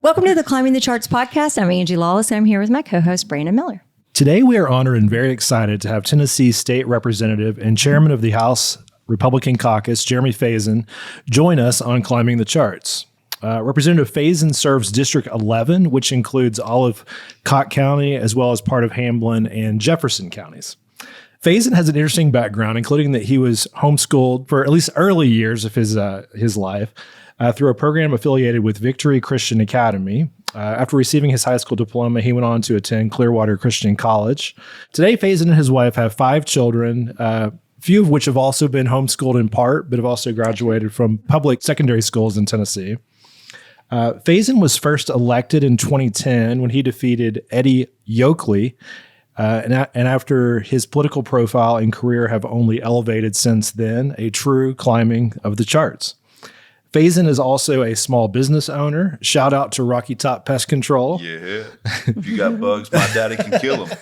Welcome to the Climbing the Charts podcast. I'm Angie Lawless, and I'm here with my co-host, Brandon Miller. Today, we are honored and very excited to have Tennessee State Representative and Chairman of the House Republican Caucus, Jeremy Faison, join us on Climbing the Charts. Representative Faison serves District 11, which includes all of Cocke County, as well as part of Hamblin and Jefferson counties. Faison has an interesting background, including that he was homeschooled for at least early years of his life through a program affiliated with Victory Christian Academy. After receiving his high school diploma, he went on to attend Clearwater Christian College. Today, Faison and his wife have 5 children, few of which have also been homeschooled in part, but have also graduated from public secondary schools in Tennessee. Faison was first elected in 2010 when he defeated Eddie Yoakley, and after his political profile and career have only elevated since then, a true climbing of the charts. Faison is also a small business owner. Shout out to Rocky Top Pest Control. Yeah. If you got bugs, my daddy can kill them.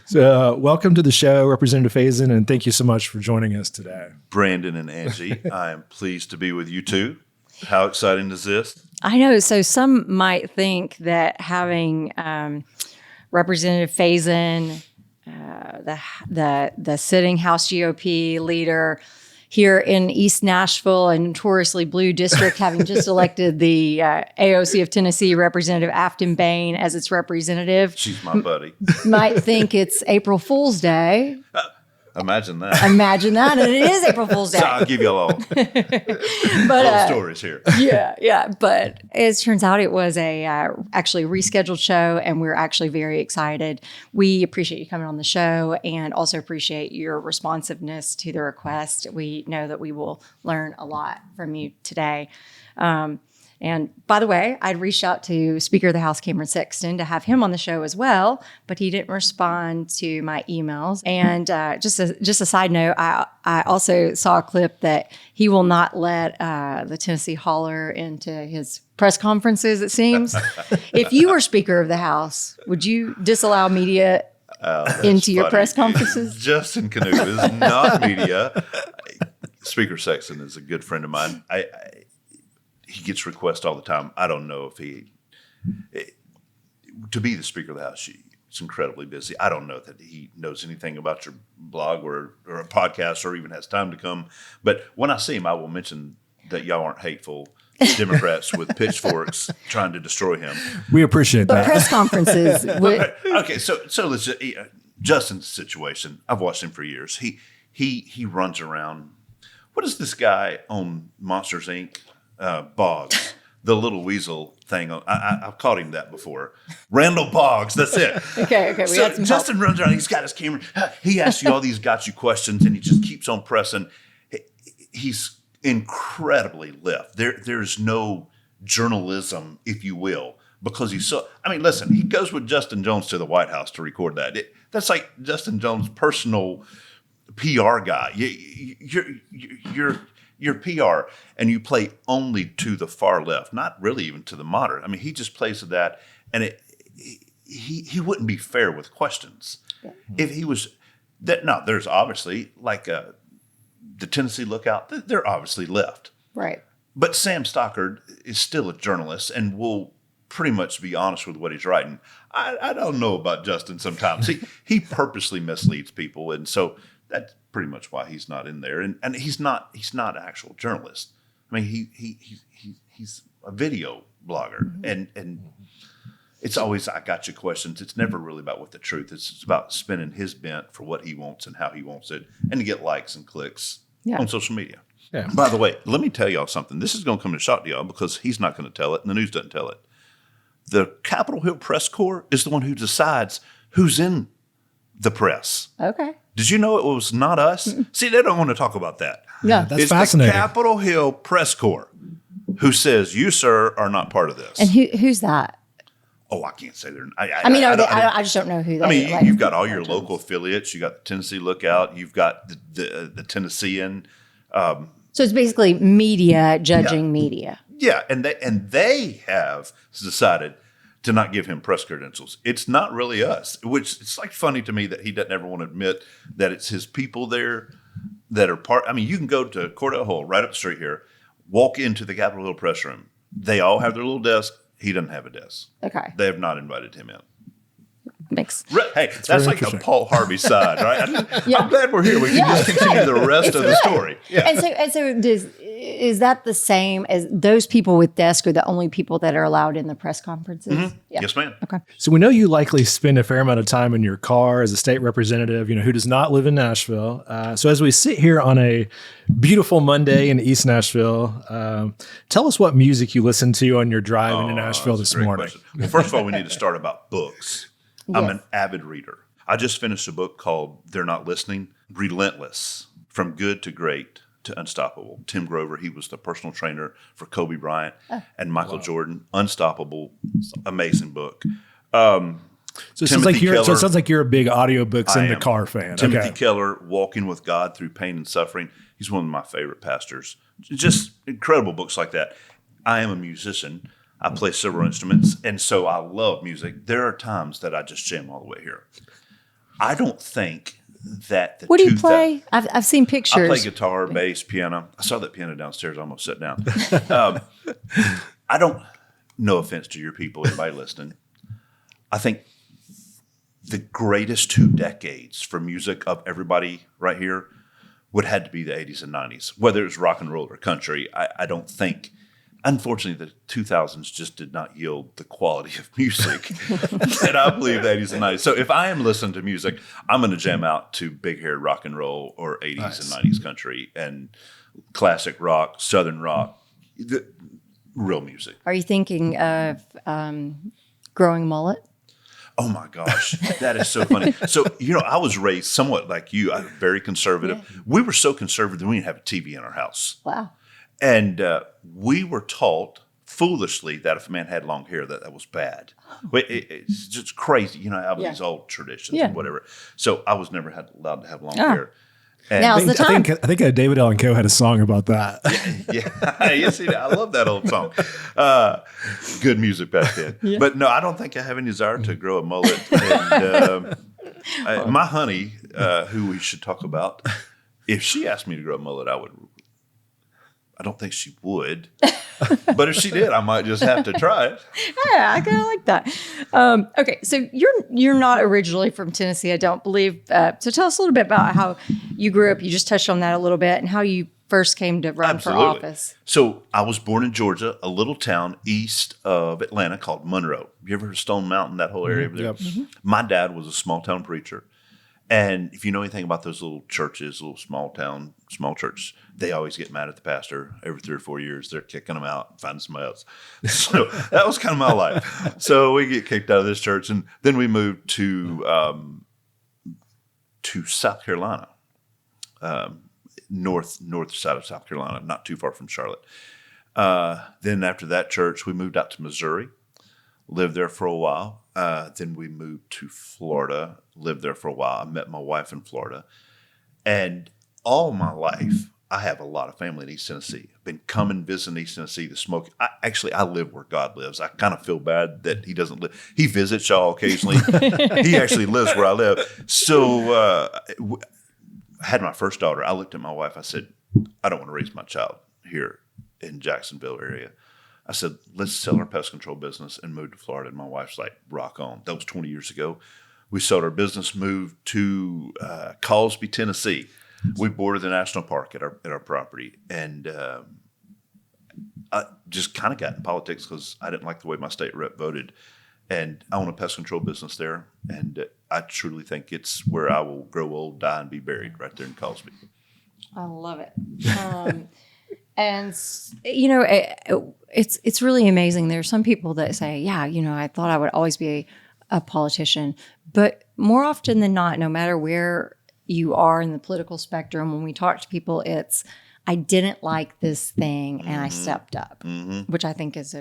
So welcome to the show, Representative Faison, and thank you so much for joining us today. Brandon and Angie, I am pleased to be with you two. How exciting is this? I know. So some might think that having Representative Faison, the sitting House GOP leader here in East Nashville, a notoriously blue district, having just elected the AOC of Tennessee, Representative Afton Bain, as its representative. She's my buddy. Might think it's April Fool's Day. Imagine that. Imagine that. And it is April Fool's Day. So I'll give you a little stories here. Yeah. But as it turns out, it was a actually rescheduled show, and we're actually very excited. We appreciate you coming on the show and also appreciate your responsiveness to the request. We know that we will learn a lot from you today. And by the way, I'd reached out to Speaker of the House Cameron Sexton to have him on the show as well, but he didn't respond to my emails. And just a side note, I also saw a clip that he will not let the Tennessee Holler into his press conferences, it seems. If you were Speaker of the House, would you disallow media into your press conferences? Justin Canoe is not media. Speaker Sexton is a good friend of mine. He gets requests all the time. I don't know if to be the Speaker of the House, it's incredibly busy. I don't know that he knows anything about your blog or a podcast or even has time to come. But when I see him, I will mention that y'all aren't hateful Democrats with pitchforks trying to destroy him. We appreciate that. But press conferences. Okay, so let's Justin's situation. I've watched him for years. He runs around. What is this guy on Monsters, Inc.? Boggs, the little weasel thing. I've caught him that before. Randall Boggs, that's it. Okay. We So had some Justin help. runs around, he's got his camera. He asks you all these got you questions, and he just keeps on pressing. He's incredibly left. There's no journalism, if you will, because he's so. I mean, listen, he goes with Justin Jones to the White House to record that. That's like Justin Jones' personal PR guy. You're PR, and you play only to the far left, not really even to the moderate. I mean, he just plays to that, and he wouldn't be fair with questions. Yeah. If he was that. No, there's obviously like the Tennessee Lookout. They're obviously left, Right. But Sam Stockard is still a journalist, and will pretty much be honest with what he's writing. I don't know about Justin sometimes. He purposely misleads people, and so that's pretty much why he's not in there. And he's not an actual journalist. I mean, he's a video blogger, and it's always I got you questions. It's never really about what the truth is. It's about spinning his bent for what he wants and how he wants it, and to get likes and clicks on social media. Yeah. By the way, let me tell y'all something. This is going to come as a shock to y'all because he's not going to tell it, and the news doesn't tell it. The Capitol Hill Press Corps is the one who decides who's in the press. Okay. Did you know it was not us? See, they don't want to talk about that. Yeah. That's It's fascinating. the Capitol Hill Press Corps who says, you, sir, are not part of this. And who's that? Oh, I can't say they're. I just don't know who they are. I mean, you've got all your local affiliates. You got the Tennessee Lookout. You've got the Tennessean. So it's basically media judging media. Yeah, and they have decided to not give him press credentials. It's not really us, which it's like funny to me that he doesn't ever want to admit that it's his people there that are part. I mean, you can go to Cordell Hall right up the street here, walk into the Capitol Hill press room. They all have their little desk. He doesn't have a desk. Okay. They have not invited him in. Hey, that's like the Paul Harvey side, right? I'm glad we're here. We can just continue the rest of the story. Yeah. And so is that the same as those people with desks are the only people that are allowed in the press conferences? Mm-hmm. Yeah. Yes, ma'am. Okay. So we know you likely spend a fair amount of time in your car as a state representative, who does not live in Nashville. So as we sit here on a beautiful Monday in East Nashville, tell us what music you listen to on your drive into Nashville this morning. Question. Well, first of all, we need to start about books. I'm an avid reader. I just finished a book called They're Not Listening, Relentless, From Good to Great to Unstoppable. Tim Grover, he was the personal trainer for Kobe Bryant and Michael Jordan. Unstoppable, amazing book. So it sounds like you're a big audiobooks in the car fan. Timothy Keller, Walking with God Through Pain and Suffering. He's one of my favorite pastors. Just incredible books like that. I am a musician. I play several instruments, and so I love music. There are times that I just jam all the way here. I don't think that what do you play? I've seen pictures. I play guitar, bass, piano. I saw that piano downstairs. I almost sat down. I don't, no offense to your people, anybody listening. I think the greatest 2 decades for music of everybody right here would have to be the 80s and 90s, whether it's rock and roll or country. I don't think. Unfortunately, the 2000s just did not yield the quality of music that I believe the 80s and 90s. So if I am listening to music, I'm going to jam out to big-haired rock and roll or 80s and 90s country and classic rock, southern rock, real music. Are you thinking of growing mullet? Oh, my gosh. That is so funny. So, I was raised somewhat like you. I'm very conservative. Yeah. We were so conservative we didn't have a TV in our house. Wow. And we were taught foolishly that if a man had long hair, that was bad. It's just crazy. I have these old traditions and whatever. So I was never allowed to have long hair. And now's the time. I think David Allen Coe had a song about that. Yeah. Yes, I love that old song. Good music back then. Yeah. But no, I don't think I have any desire to grow a mullet. And my honey, who we should talk about, if she asked me to grow a mullet, I don't think she would, but if she did, I might just have to try it. Yeah, I kind of like that. Okay, so you're not originally from Tennessee, I don't believe. So tell us a little bit about how you grew up. You just touched on that a little bit, and how you first came to run for office. So I was born in Georgia, a little town east of Atlanta called Monroe. You ever heard of Stone Mountain, that whole area over there? Yep. Mm-hmm. My dad was a small town preacher. And if you know anything about those little churches, little small churches, they always get mad at the pastor. Every 3 or 4 years, they're kicking them out and finding somebody else. So that was kind of my life. So we get kicked out of this church, and then we moved to South Carolina, north side of South Carolina, not too far from Charlotte. Then after that church, we moved out to Missouri, lived there for a while. Then we moved to Florida, lived there for a while. I met my wife in Florida. And all my life, I have a lot of family in East Tennessee. I've been coming, visiting East Tennessee to smoke. I live where God lives. I kind of feel bad that he doesn't live. He visits y'all occasionally. He actually lives where I live. So I had my first daughter. I looked at my wife. I said, I don't want to raise my child here in Jacksonville area. I said, let's sell our pest control business and move to Florida. And my wife's like, rock on. That was 20 years ago. We sold our business, moved to Cosby, Tennessee. We bordered the national park at our property. And I just kind of got in politics because I didn't like the way my state rep voted. And I own a pest control business there. And I truly think it's where I will grow old, die, and be buried, right there in Cosby. I love it. And, it's really amazing. There are some people that say, I thought I would always be a politician. But more often than not, no matter where you are in the political spectrum, when we talk to people, it's, I didn't like this thing and I stepped up, which I think is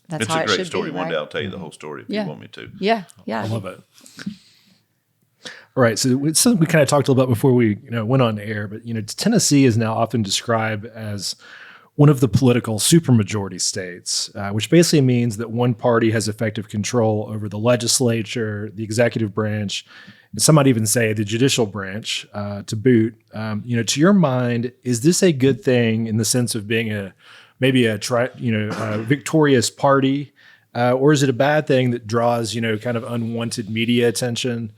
that's how it should be. It's a great story. Right? One day I'll tell you the whole story if you want me to. Yeah. I love it. All right, so it's something we kind of talked a little bit before we went on air, but Tennessee is now often described as one of the political supermajority states, which basically means that one party has effective control over the legislature, the executive branch, and some might even say the judicial branch to boot. To your mind, is this a good thing in the sense of being a maybe a victorious party, or is it a bad thing that draws kind of unwanted media attention?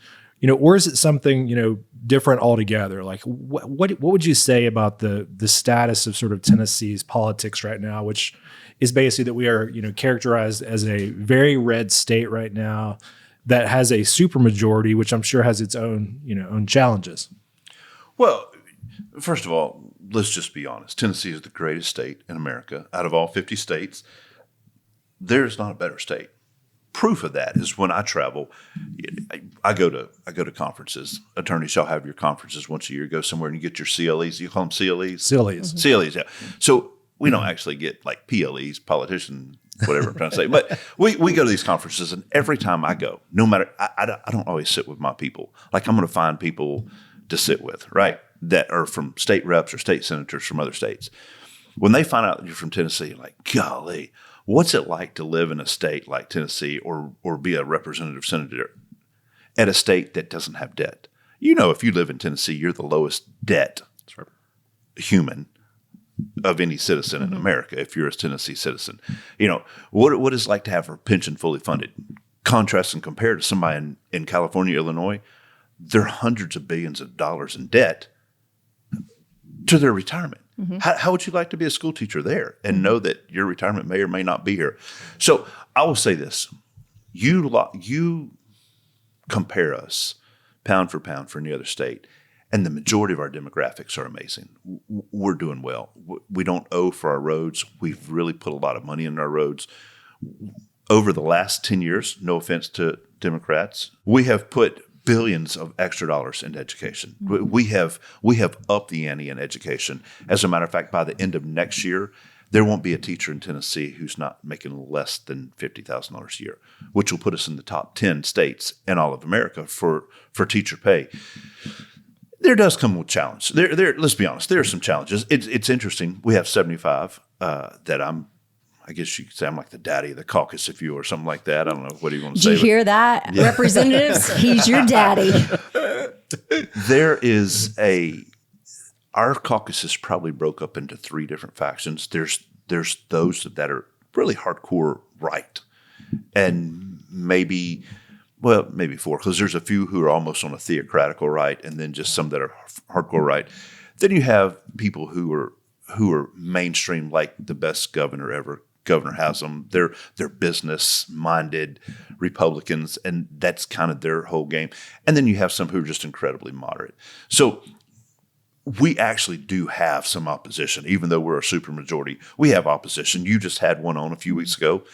Or is it something different altogether? Like what would you say about the status of sort of Tennessee's politics right now, which is basically that we are characterized as a very red state right now that has a supermajority, which I'm sure has its own own challenges. Well, first of all, let's just be honest. Tennessee is the greatest state in America. Out of all 50 states, there's not a better state. Proof of that is when I travel, I go to conferences. Attorneys shall have your conferences once a year. Go somewhere and you get your CLEs. You call them CLEs? CLEs. Mm-hmm. CLEs, yeah. So we don't actually get like PLEs, politician, whatever I'm trying to say. But we go to these conferences, and every time I go, no matter, I don't always sit with my people. Like I'm going to find people to sit with, right, that are from state reps or state senators from other states. When they find out that you're from Tennessee, like, golly, what's it like to live in a state like Tennessee or be a representative senator at a state that doesn't have debt? If you live in Tennessee, you're the lowest debt human of any citizen in America if you're a Tennessee citizen. What is it like to have a pension fully funded? Contrast and compare to somebody in California, Illinois, they're hundreds of billions of dollars in debt to their retirement. Mm-hmm. How would you like to be a school teacher there and know that your retirement may or may not be here? So I will say this. You compare us pound for pound for any other state, and the majority of our demographics are amazing. We're doing well. We don't owe for our roads. We've really put a lot of money in our roads. Over the last 10 years, no offense to Democrats, we have put billions of extra dollars into education. Mm-hmm. We have upped the ante in education. As a matter of fact, by the end of next year, there won't be a teacher in Tennessee who's not making less than $50,000 a year, which will put us in the top 10 states in all of America for teacher pay. There does come with challenge. Let's be honest, there are some challenges. It's interesting. We have 75 that I guess you could say I'm like the daddy of the caucus, if you or something like that. I don't know. What do you want to say? Did you hear that, yeah. Representatives? He's your daddy. Our caucus is probably broke up into three different factions. There's those that are really hardcore right, and maybe four, because there's a few who are almost on a theocratical right, and then just some that are hardcore right. Then you have people who are mainstream, like the best governor ever. Governor has them. They're business-minded Republicans, and that's kind of their whole game. And then you have some who are just incredibly moderate. So we actually do have some opposition, even though we're a supermajority. We have opposition. You just had one on a few weeks ago.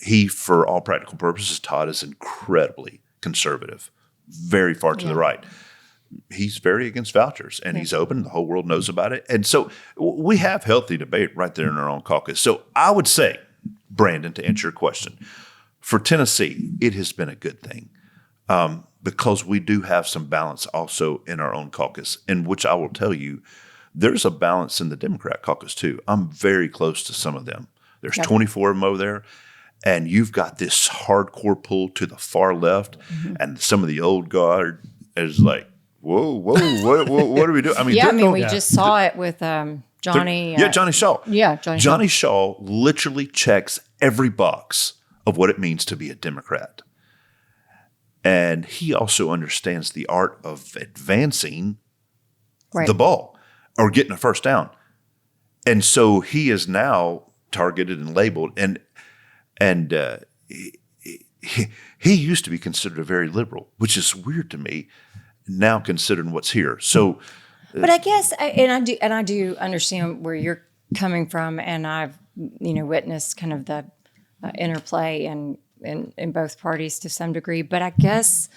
He, for all practical purposes, Todd is incredibly conservative, very far to the right. He's very against vouchers, and he's open. The whole world knows about it. And so we have healthy debate right there in our own caucus. So I would say, Brandon, to answer your question, for Tennessee, it has been a good thing because we do have some balance also in our own caucus, in which I will tell you, there's a balance in the Democrat caucus too. I'm very close to some of them. There's 24 of them over there. And you've got this hardcore pull to the far left, and some of the old guard is like, whoa, what are we doing? I mean, we just saw it with Johnny. Johnny Shaw. Yeah, Johnny Shaw literally checks every box of what it means to be a Democrat. And he also understands the art of advancing the ball or getting a first down. And so he is now targeted and labeled. And he used to be considered a very liberal, which is weird to me now considering what's here. So, but I guess, I do understand where you're coming from, and I've witnessed kind of the interplay in both parties to some degree. But I guess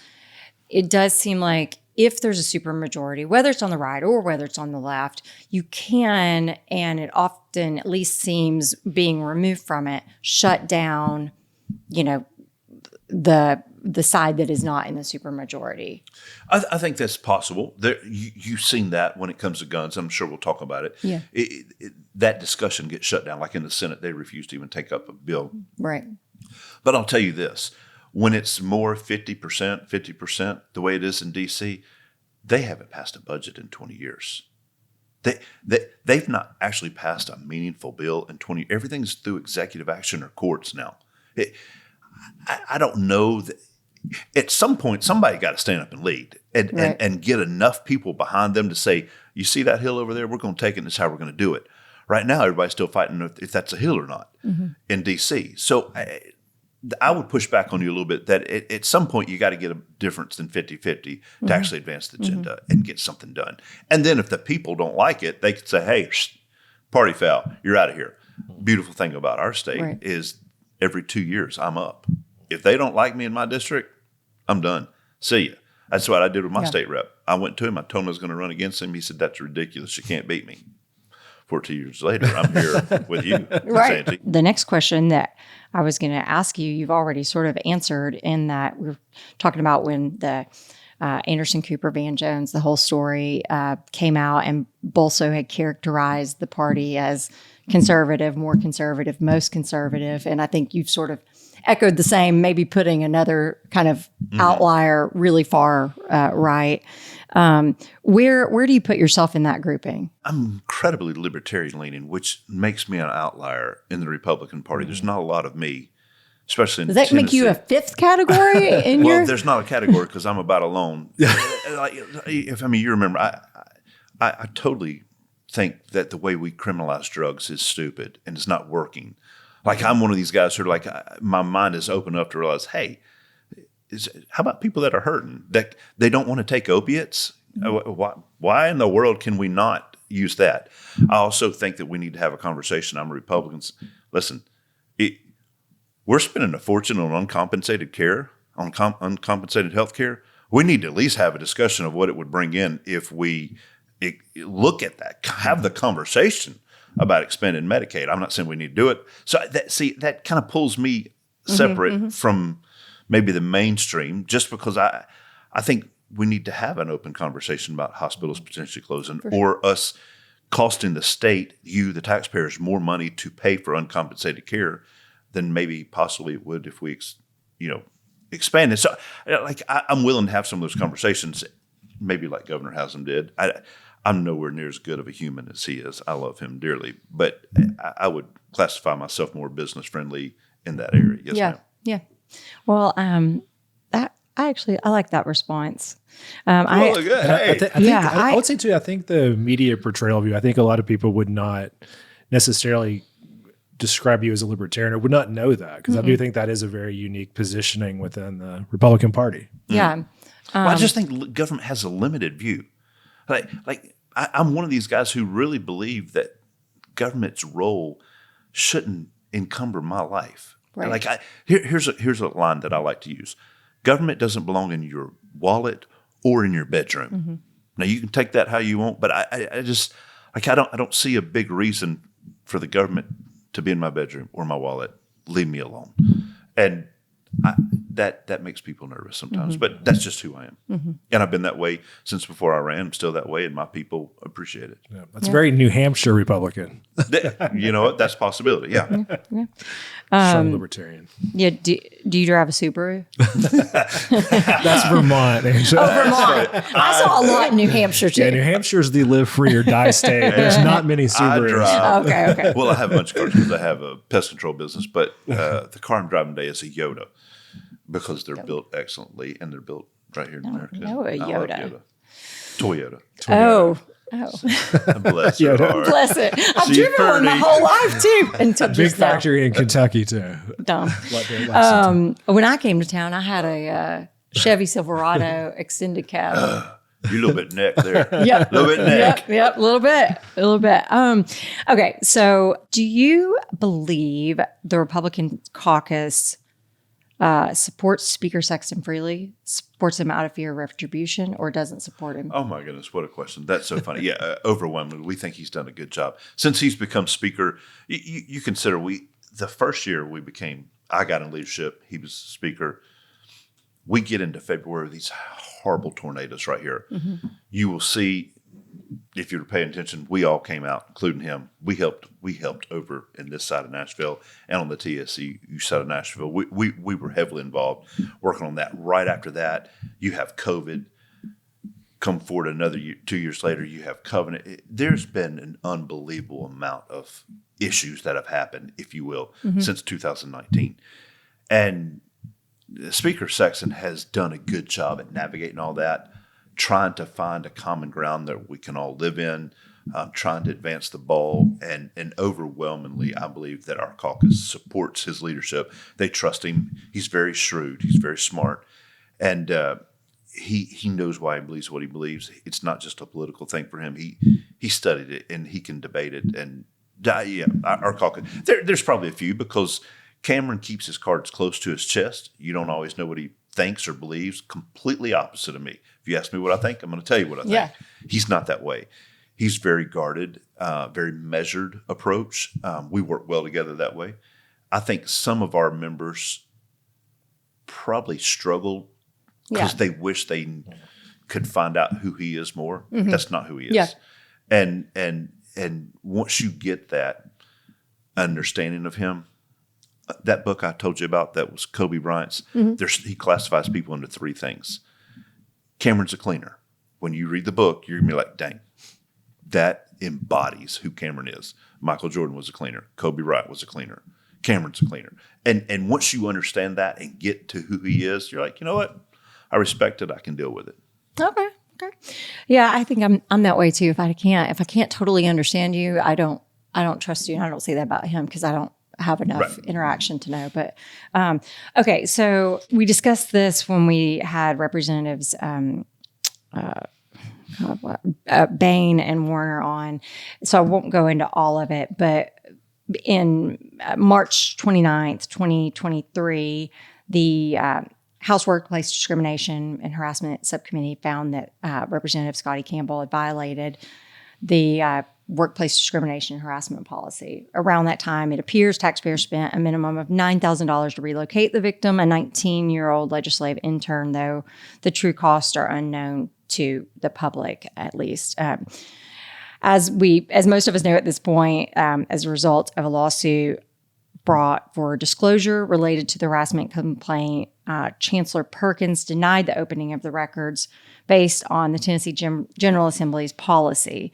it does seem like if there's a supermajority, whether it's on the right or whether it's on the left, you can, and it often at least seems being removed from it, shut down, the side that is not in the supermajority. I think that's possible. You've seen that when it comes to guns. I'm sure we'll talk about it. Yeah. That discussion gets shut down. Like in the Senate, they refuse to even take up a bill. Right. But I'll tell you this. When it's more 50%, the way it is in D.C., they haven't passed a budget in 20 years. They've not actually passed a meaningful bill in 20. Everything's through executive action or courts now. I don't know that. At some point, somebody got to stand up and lead and get enough people behind them to say, you see that hill over there? We're going to take it, and this is how we're going to do it. Right now, everybody's still fighting if that's a hill or not in D.C. So I would push back on you a little bit that at some point you got to get a difference than 50-50 to actually advance the agenda and get something done. And then if the people don't like it, they could say, hey, party foul, you're out of here. Beautiful thing about our state is every 2 years I'm up. If they don't like me in my district, I'm done. See ya. That's what I did with my state rep. I went to him. I told him I was going to run against him. He said, that's ridiculous. You can't beat me. 14 years later, I'm here with you. Right. The next question that I was going to ask you, you've already sort of answered in that we're talking about when the Anderson Cooper Van Jones, the whole story came out, and Bolso had characterized the party as conservative, more conservative, most conservative. And I think you've sort of echoed the same, maybe putting another kind of outlier really far right. Where do you put yourself in that grouping? I'm incredibly libertarian leaning, which makes me an outlier in the Republican Party. There's not a lot of me, especially in Does that Tennessee. make you a fifth category in well, your? there's not a category because I'm about alone. You remember, I totally think that the way we criminalize drugs is stupid and it's not working. Like I'm one of these guys who are like, my mind is open enough to realize, hey, how about people that are hurting, that they don't want to take opiates? Why in the world can we not use that? I also think that we need to have a conversation. I'm a Republican. Listen, we're spending a fortune on uncompensated care, on uncompensated health care. We need to at least have a discussion of what it would bring in if we look at that, have the conversation about expanding Medicaid. I'm not saying we need to do it. So that kind of pulls me separate from maybe the mainstream, just because I think we need to have an open conversation about hospitals potentially closing or us costing the state, the taxpayers, more money to pay for uncompensated care than maybe possibly it would if we, expand it. So I'm willing to have some of those conversations, maybe like Governor Haslam did. I'm nowhere near as good of a human as he is. I love him dearly, but I would classify myself more business friendly in that area. Yes, ma'am. Yeah. Well, I like that response. Good. Hey. I would say too, I think the media portrayal of you, I think a lot of people would not necessarily describe you as a libertarian or would not know that, because I do think that is a very unique positioning within the Republican Party. Yeah. I just think government has a limited view. I'm one of these guys who really believe that government's role shouldn't encumber my life. Right. Here's a line that I like to use. Government doesn't belong in your wallet or in your bedroom. Now you can take that how you want, but I just I don't see a big reason for the government to be in my bedroom or my wallet. Leave me alone. And that makes people nervous sometimes, but that's just who I am. And I've been that way since before I ran. I'm still that way, and my people appreciate it. Yeah, that's very New Hampshire Republican. You know what? That's a possibility. Yeah. Strong libertarian. Yeah. Do you drive a Subaru? That's Vermont. Vermont. I saw a lot in New Hampshire too. Yeah, New Hampshire's the live free or die state. There's not many Subarus. Okay. Well, I have a bunch of cars because I have a pest control business, but the car I'm driving today is a Yoda because they're built excellently and they're built right here in America. No, a Yoda. Toyota. Oh. Bless your heart. Bless it. I've driven one my whole life too. Until Big just now. factory in Kentucky too. Dumb. When I came to town, I had a Chevy Silverado extended cab. You're a little bit neck there. Yep. A little bit neck. Yep. A little bit. Okay. So do you believe the Republican caucus supports Speaker Sexton freely, supports him out of fear of retribution, or doesn't support him? Oh my goodness, what a question. That's so funny. Yeah, overwhelmingly, we think he's done a good job. Since he's become Speaker, you consider the first year I got in leadership, he was Speaker. We get into February with these horrible tornadoes right here. You will see, if you're paying attention, we all came out, including him. We helped over in this side of Nashville and on the TSU side of Nashville. We were heavily involved working on that. Right after that, you have COVID. come forward another year, 2 years later, you have covenant. There's been an unbelievable amount of issues that have happened, if you will, since 2019. And Speaker Sexton has done a good job at navigating all that, trying to find a common ground that we can all live in, trying to advance the ball. And overwhelmingly, I believe that our caucus supports his leadership. They trust him. He's very shrewd. He's very smart. And he knows why he believes what he believes. It's not just a political thing for him. He studied it, and he can debate it. And our caucus, there's probably a few, because Cameron keeps his cards close to his chest. You don't always know what he thinks or believes. Completely opposite of me. If you ask me what I think, I'm going to tell you what I think. Yeah. He's not that way. He's very guarded, very measured approach. We work well together that way. I think some of our members probably struggle because they wish they could find out who he is more. That's not who he is. Yeah. And once you get that understanding of him, that book I told you about that was Kobe Bryant's, he classifies people into three things. Cameron's a cleaner. When you read the book, you're going to be like, dang, that embodies who Cameron is. Michael Jordan was a cleaner. Kobe Bryant was a cleaner. Cameron's a cleaner. And once you understand that and get to who he is, you're like, you know what? I respect it. I can deal with it. Okay. Yeah, I think I'm that way too. If I can't totally understand you, I don't trust you. And I don't say that about him because I don't have enough interaction to know. But okay, so we discussed this when we had Representatives Bain and Warner on, so I won't go into all of it. But in March 29th, 2023, the House Workplace Discrimination and Harassment Subcommittee found that Representative Scotty Campbell had violated the workplace discrimination and harassment policy. Around that time, it appears taxpayers spent a minimum of $9,000 to relocate the victim, a 19-year-old legislative intern, though the true costs are unknown to the public, at least. As most of us know at this point, as a result of a lawsuit brought for disclosure related to the harassment complaint, Chancellor Perkins denied the opening of the records based on the Tennessee General Assembly's policy.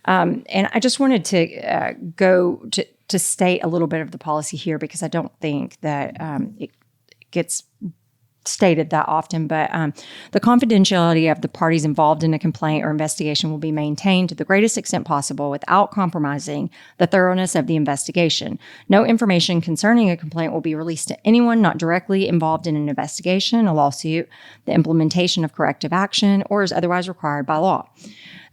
And I just wanted to go to state a little bit of the policy here because I don't think that it gets stated that often, but the confidentiality of the parties involved in a complaint or investigation will be maintained to the greatest extent possible without compromising the thoroughness of the investigation. No information concerning a complaint will be released to anyone not directly involved in an investigation, a lawsuit, the implementation of corrective action, or is otherwise required by law.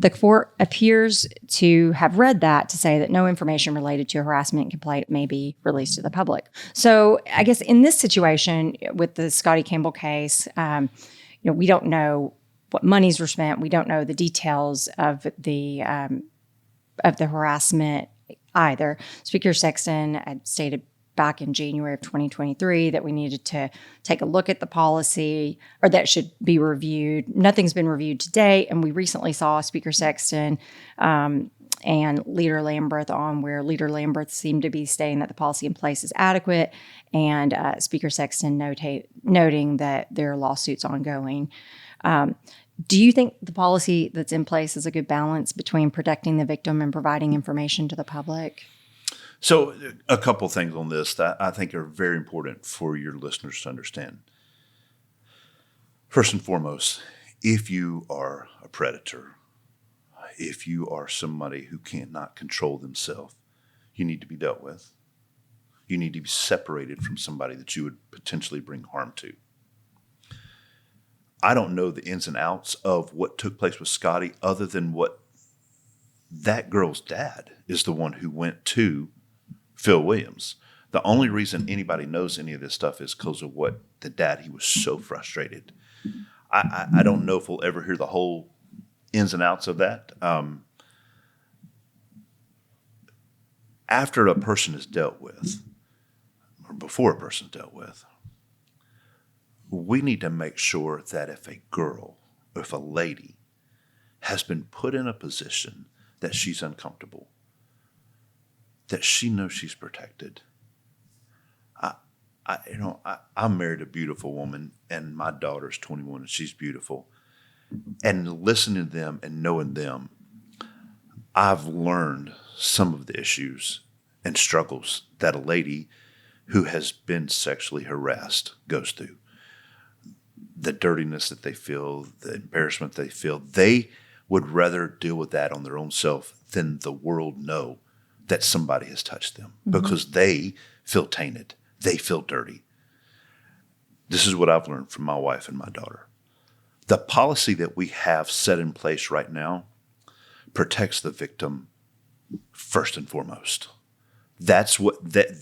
The court appears to have read that to say that no information related to a harassment complaint may be released to the public. So I guess in this situation with the Scotty Campbell case, we don't know what monies were spent. We don't know the details of the harassment either. Speaker Sexton had stated back in January of 2023 that we needed to take a look at the policy, or that should be reviewed. Nothing's been reviewed to date, and we recently saw Speaker Sexton and Leader Lamberth on, where Leader Lamberth seemed to be stating that the policy in place is adequate, and Speaker Sexton noting that there are lawsuits ongoing. Do you think the policy that's in place is a good balance between protecting the victim and providing information to the public? So a couple things on this that I think are very important for your listeners to understand. First and foremost, if you are a predator, if you are somebody who cannot control themselves, you need to be dealt with. You need to be separated from somebody that you would potentially bring harm to. I don't know the ins and outs of what took place with Scotty other than what that girl's dad is the one who went to Phil Williams. The only reason anybody knows any of this stuff is because of what the dad, he was so frustrated. I don't know if we'll ever hear the whole ins and outs of that. After a person is dealt with, or before a person is dealt with, we need to make sure that if a girl, if a lady has been put in a position that she's uncomfortable, that she knows she's protected. I'm married to a beautiful woman, and my daughter's 21 and she's beautiful. And listening to them and knowing them, I've learned some of the issues and struggles that a lady who has been sexually harassed goes through. The dirtiness that they feel, the embarrassment they feel. They would rather deal with that on their own self than the world know that somebody has touched them, because they feel tainted. They feel dirty. This is what I've learned from my wife and my daughter. The policy that we have set in place right now protects the victim first and foremost. That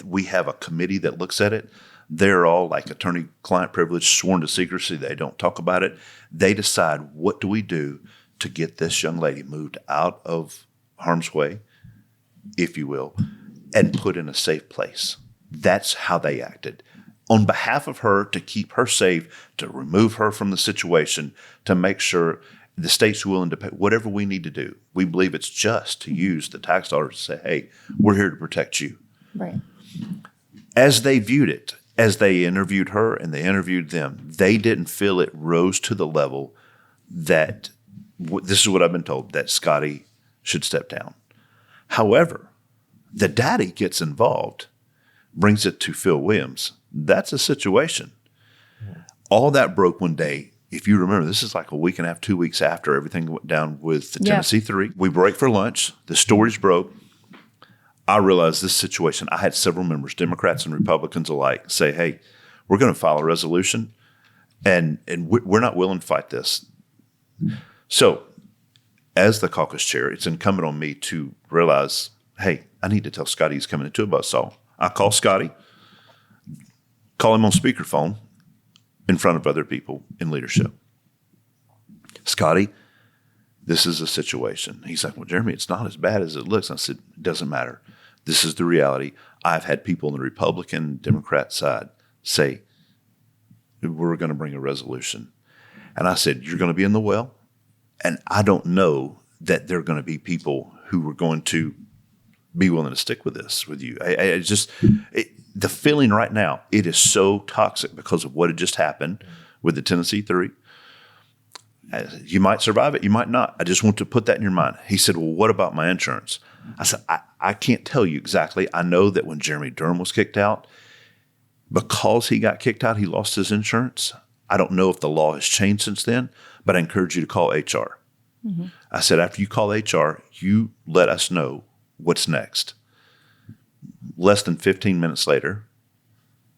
we have a committee that looks at it. They're all like attorney-client privilege, sworn to secrecy. They don't talk about it. They decide, what do we do to get this young lady moved out of harm's way, if you will, and put in a safe place. That's how they acted. On behalf of her, to keep her safe, to remove her from the situation, to make sure the state's willing to pay whatever we need to do. We believe it's just to use the tax dollars to say, hey, we're here to protect you. Right. As they viewed it, as they interviewed her and they interviewed them, they didn't feel it rose to the level that, this is what I've been told, that Scotty should step down. However, the daddy gets involved, brings it to Phil Williams. That's a situation. All that broke one day. If you remember, this is like a week and a half, 2 weeks after everything went down with the Tennessee 3. We break for lunch. The stories broke. I realized this situation. I had several members, Democrats and Republicans alike, say, hey, we're going to file a resolution, and we're not willing to fight this. So as the caucus chair, it's incumbent on me to realize, hey, I need to tell Scotty he's coming into a buzzsaw. I call Scotty, call him on speakerphone in front of other people in leadership. Scotty, this is a situation. He's like, well, Jeremy, it's not as bad as it looks. I said, it doesn't matter. This is the reality. I've had people on the Republican, Democrat side say, we're going to bring a resolution. And I said, you're going to be in the well. And I don't know that there are going to be people who are going to be willing to stick with this with you. The feeling right now, it is so toxic because of what had just happened with the Tennessee 3. You might survive it, you might not. I just want to put that in your mind. He said, well, what about my insurance? I said, I can't tell you exactly. I know that when Jeremy Durham was kicked out, because he got kicked out, he lost his insurance. I don't know if the law has changed since then, but I encourage you to call HR. Mm-hmm. I said, after you call HR, you let us know what's next. Less than 15 minutes later,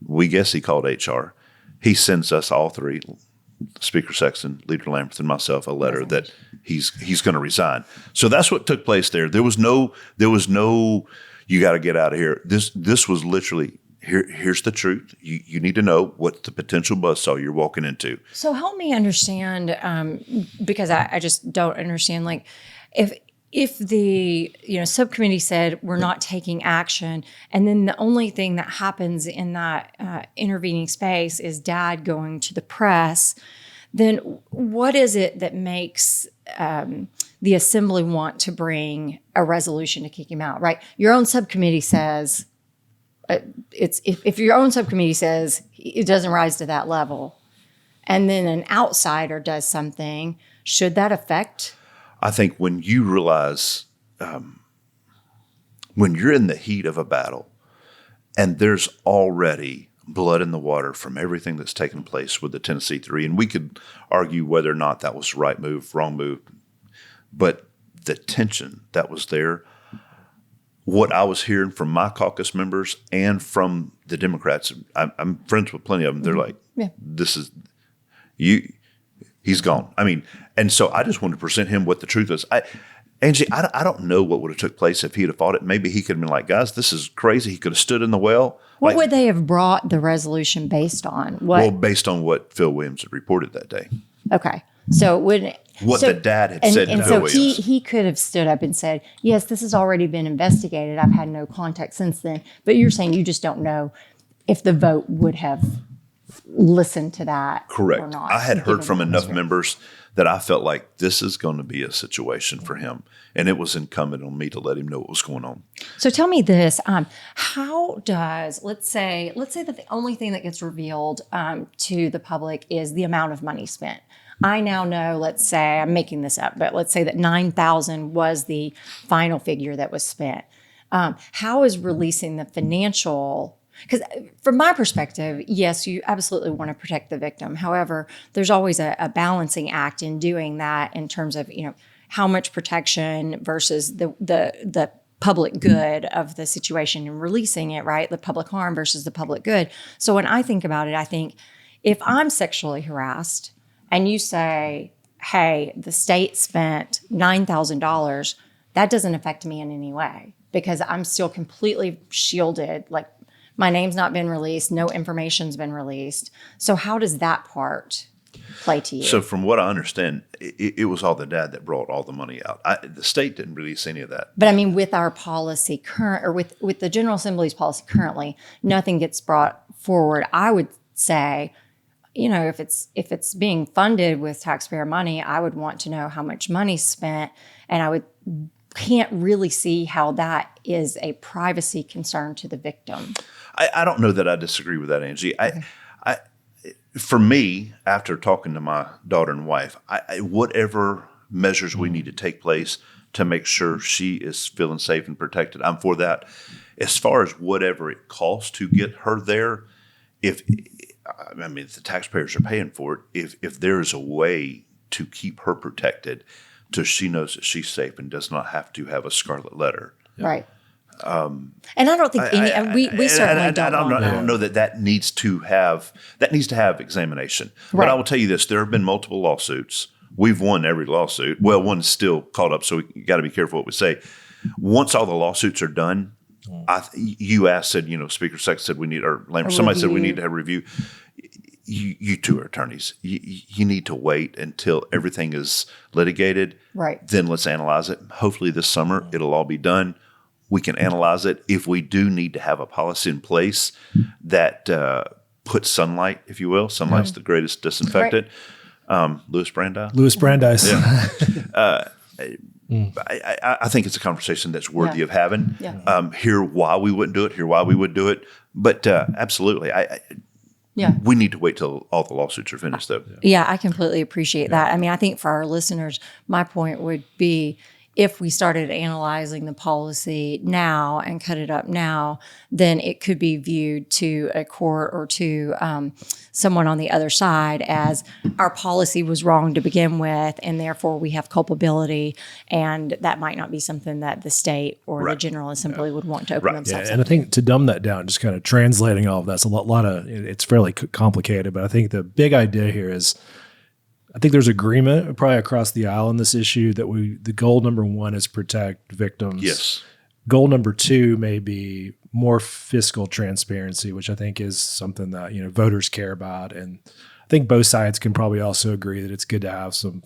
we guess he called HR. He sends us all three, Speaker Sexton, Leader Lamberth, and myself, a letter that he's going to resign. So that's what took place there. There was no, you got to get out of here. This was literally, here's the truth. You need to know what the potential buzzsaw you're walking into. So help me understand, because I just don't understand, like, if the subcommittee said we're not taking action, and then the only thing that happens in that intervening space is Dad going to the press, then what is it that makes the assembly want to bring a resolution to kick him out? Right, your own subcommittee says if your own subcommittee says it doesn't rise to that level, and then an outsider does something, should that affect? I think when you realize, when you're in the heat of a battle and there's already blood in the water from everything that's taken place with the Tennessee 3, and we could argue whether or not that was the right move, wrong move, but the tension that was there, what I was hearing from my caucus members and from the Democrats, I'm friends with plenty of them, they're like, this is, he's gone. I mean, and so I just wanted to present him what the truth is. Angie, I don't know what would have took place if he'd have fought it. Maybe he could have been like, guys, this is crazy. He could have stood in the well. What would they have brought the resolution based on? Well, based on what Phil Williams had reported that day. Okay. So the dad had said to Phil Williams. He could have stood up and said, yes, this has already been investigated. I've had no contact since then. But you're saying you just don't know if the vote would have listened to that. Correct. Or not. I had heard from enough members that I felt like this is going to be a situation for him. And it was incumbent on me to let him know what was going on. So tell me this, how does, let's say that the only thing that gets revealed to the public is the amount of money spent. I now know, let's say, I'm making this up, but let's say that $9,000 was the final figure that was spent. How is releasing the financial? Because from my perspective, yes, you absolutely want to protect the victim. However, there's always a balancing act in doing that in terms of, how much protection versus the public good of the situation and releasing it, right? The public harm versus the public good. So when I think about it, I think if I'm sexually harassed and you say, hey, the state spent $9,000, that doesn't affect me in any way because I'm still completely shielded. Like my name's not been released, no information's been released. So how does that part play to you? So from what I understand, it was all the dad that brought all the money out. The state didn't release any of that. But I mean, with our policy with the General Assembly's policy currently, nothing gets brought forward. I would say, if it's being funded with taxpayer money, I would want to know how much money's spent, and can't really see how that is a privacy concern to the victim. I don't know that I disagree with that, Angie. For me, after talking to my daughter and wife, whatever measures we need to take place to make sure she is feeling safe and protected, I'm for that. As far as whatever it costs to get her there, if the taxpayers are paying for it, if there is a way to keep her protected so she knows that she's safe and does not have to have a scarlet letter. Right. And I don't think we certainly don't. I don't know that needs to have examination. Right. But I will tell you this: there have been multiple lawsuits. We've won every lawsuit. Well, one's still caught up, so we got to be careful what we say. Once all the lawsuits are done, you said Speaker Sexton said we need, or somebody said we need to have a review. You two are attorneys. You need to wait until everything is litigated. Right. Then let's analyze it. Hopefully this summer it'll all be done. We can analyze it. If we do need to have a policy in place that puts sunlight, if you will, sunlight's the greatest disinfectant. Right. Louis Brandeis. Yeah. I think it's a conversation that's worthy of having. Yeah. Hear why we wouldn't do it. Hear why we would do it. But absolutely, we need to wait till all the lawsuits are finished, though. Yeah, I completely appreciate that. I mean, I think for our listeners, my point would be, if we started analyzing the policy now and cut it up now, then it could be viewed to a court or to someone on the other side as our policy was wrong to begin with, and therefore we have culpability, and that might not be something that the state or the General Assembly would want to open themselves up. And I think to dumb that down, just kind of translating all of that's a lot of, it's fairly complicated, but I think the big idea here is, I think there's agreement probably across the aisle on this issue that the goal number one is protect victims. Yes. Goal number two may be more fiscal transparency, which I think is something that voters care about, and I think both sides can probably also agree that it's good to have some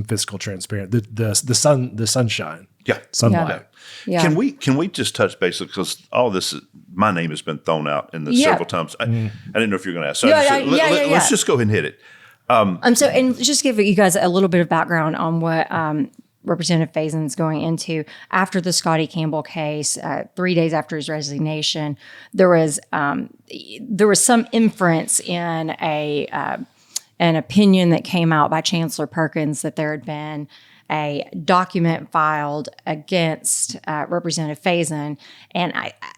fiscal transparency. The sunshine. Yeah. Sunlight. Yeah. Can we just touch base, because all this my name has been thrown out in this several times. I didn't know if you were going to ask. So let's just go ahead and hit it. And just give you guys a little bit of background on what Representative Faison is going into. After the Scotty Campbell case, 3 days after his resignation, there was some inference in an opinion that came out by Chancellor Perkins that there had been a document filed against Representative Faison,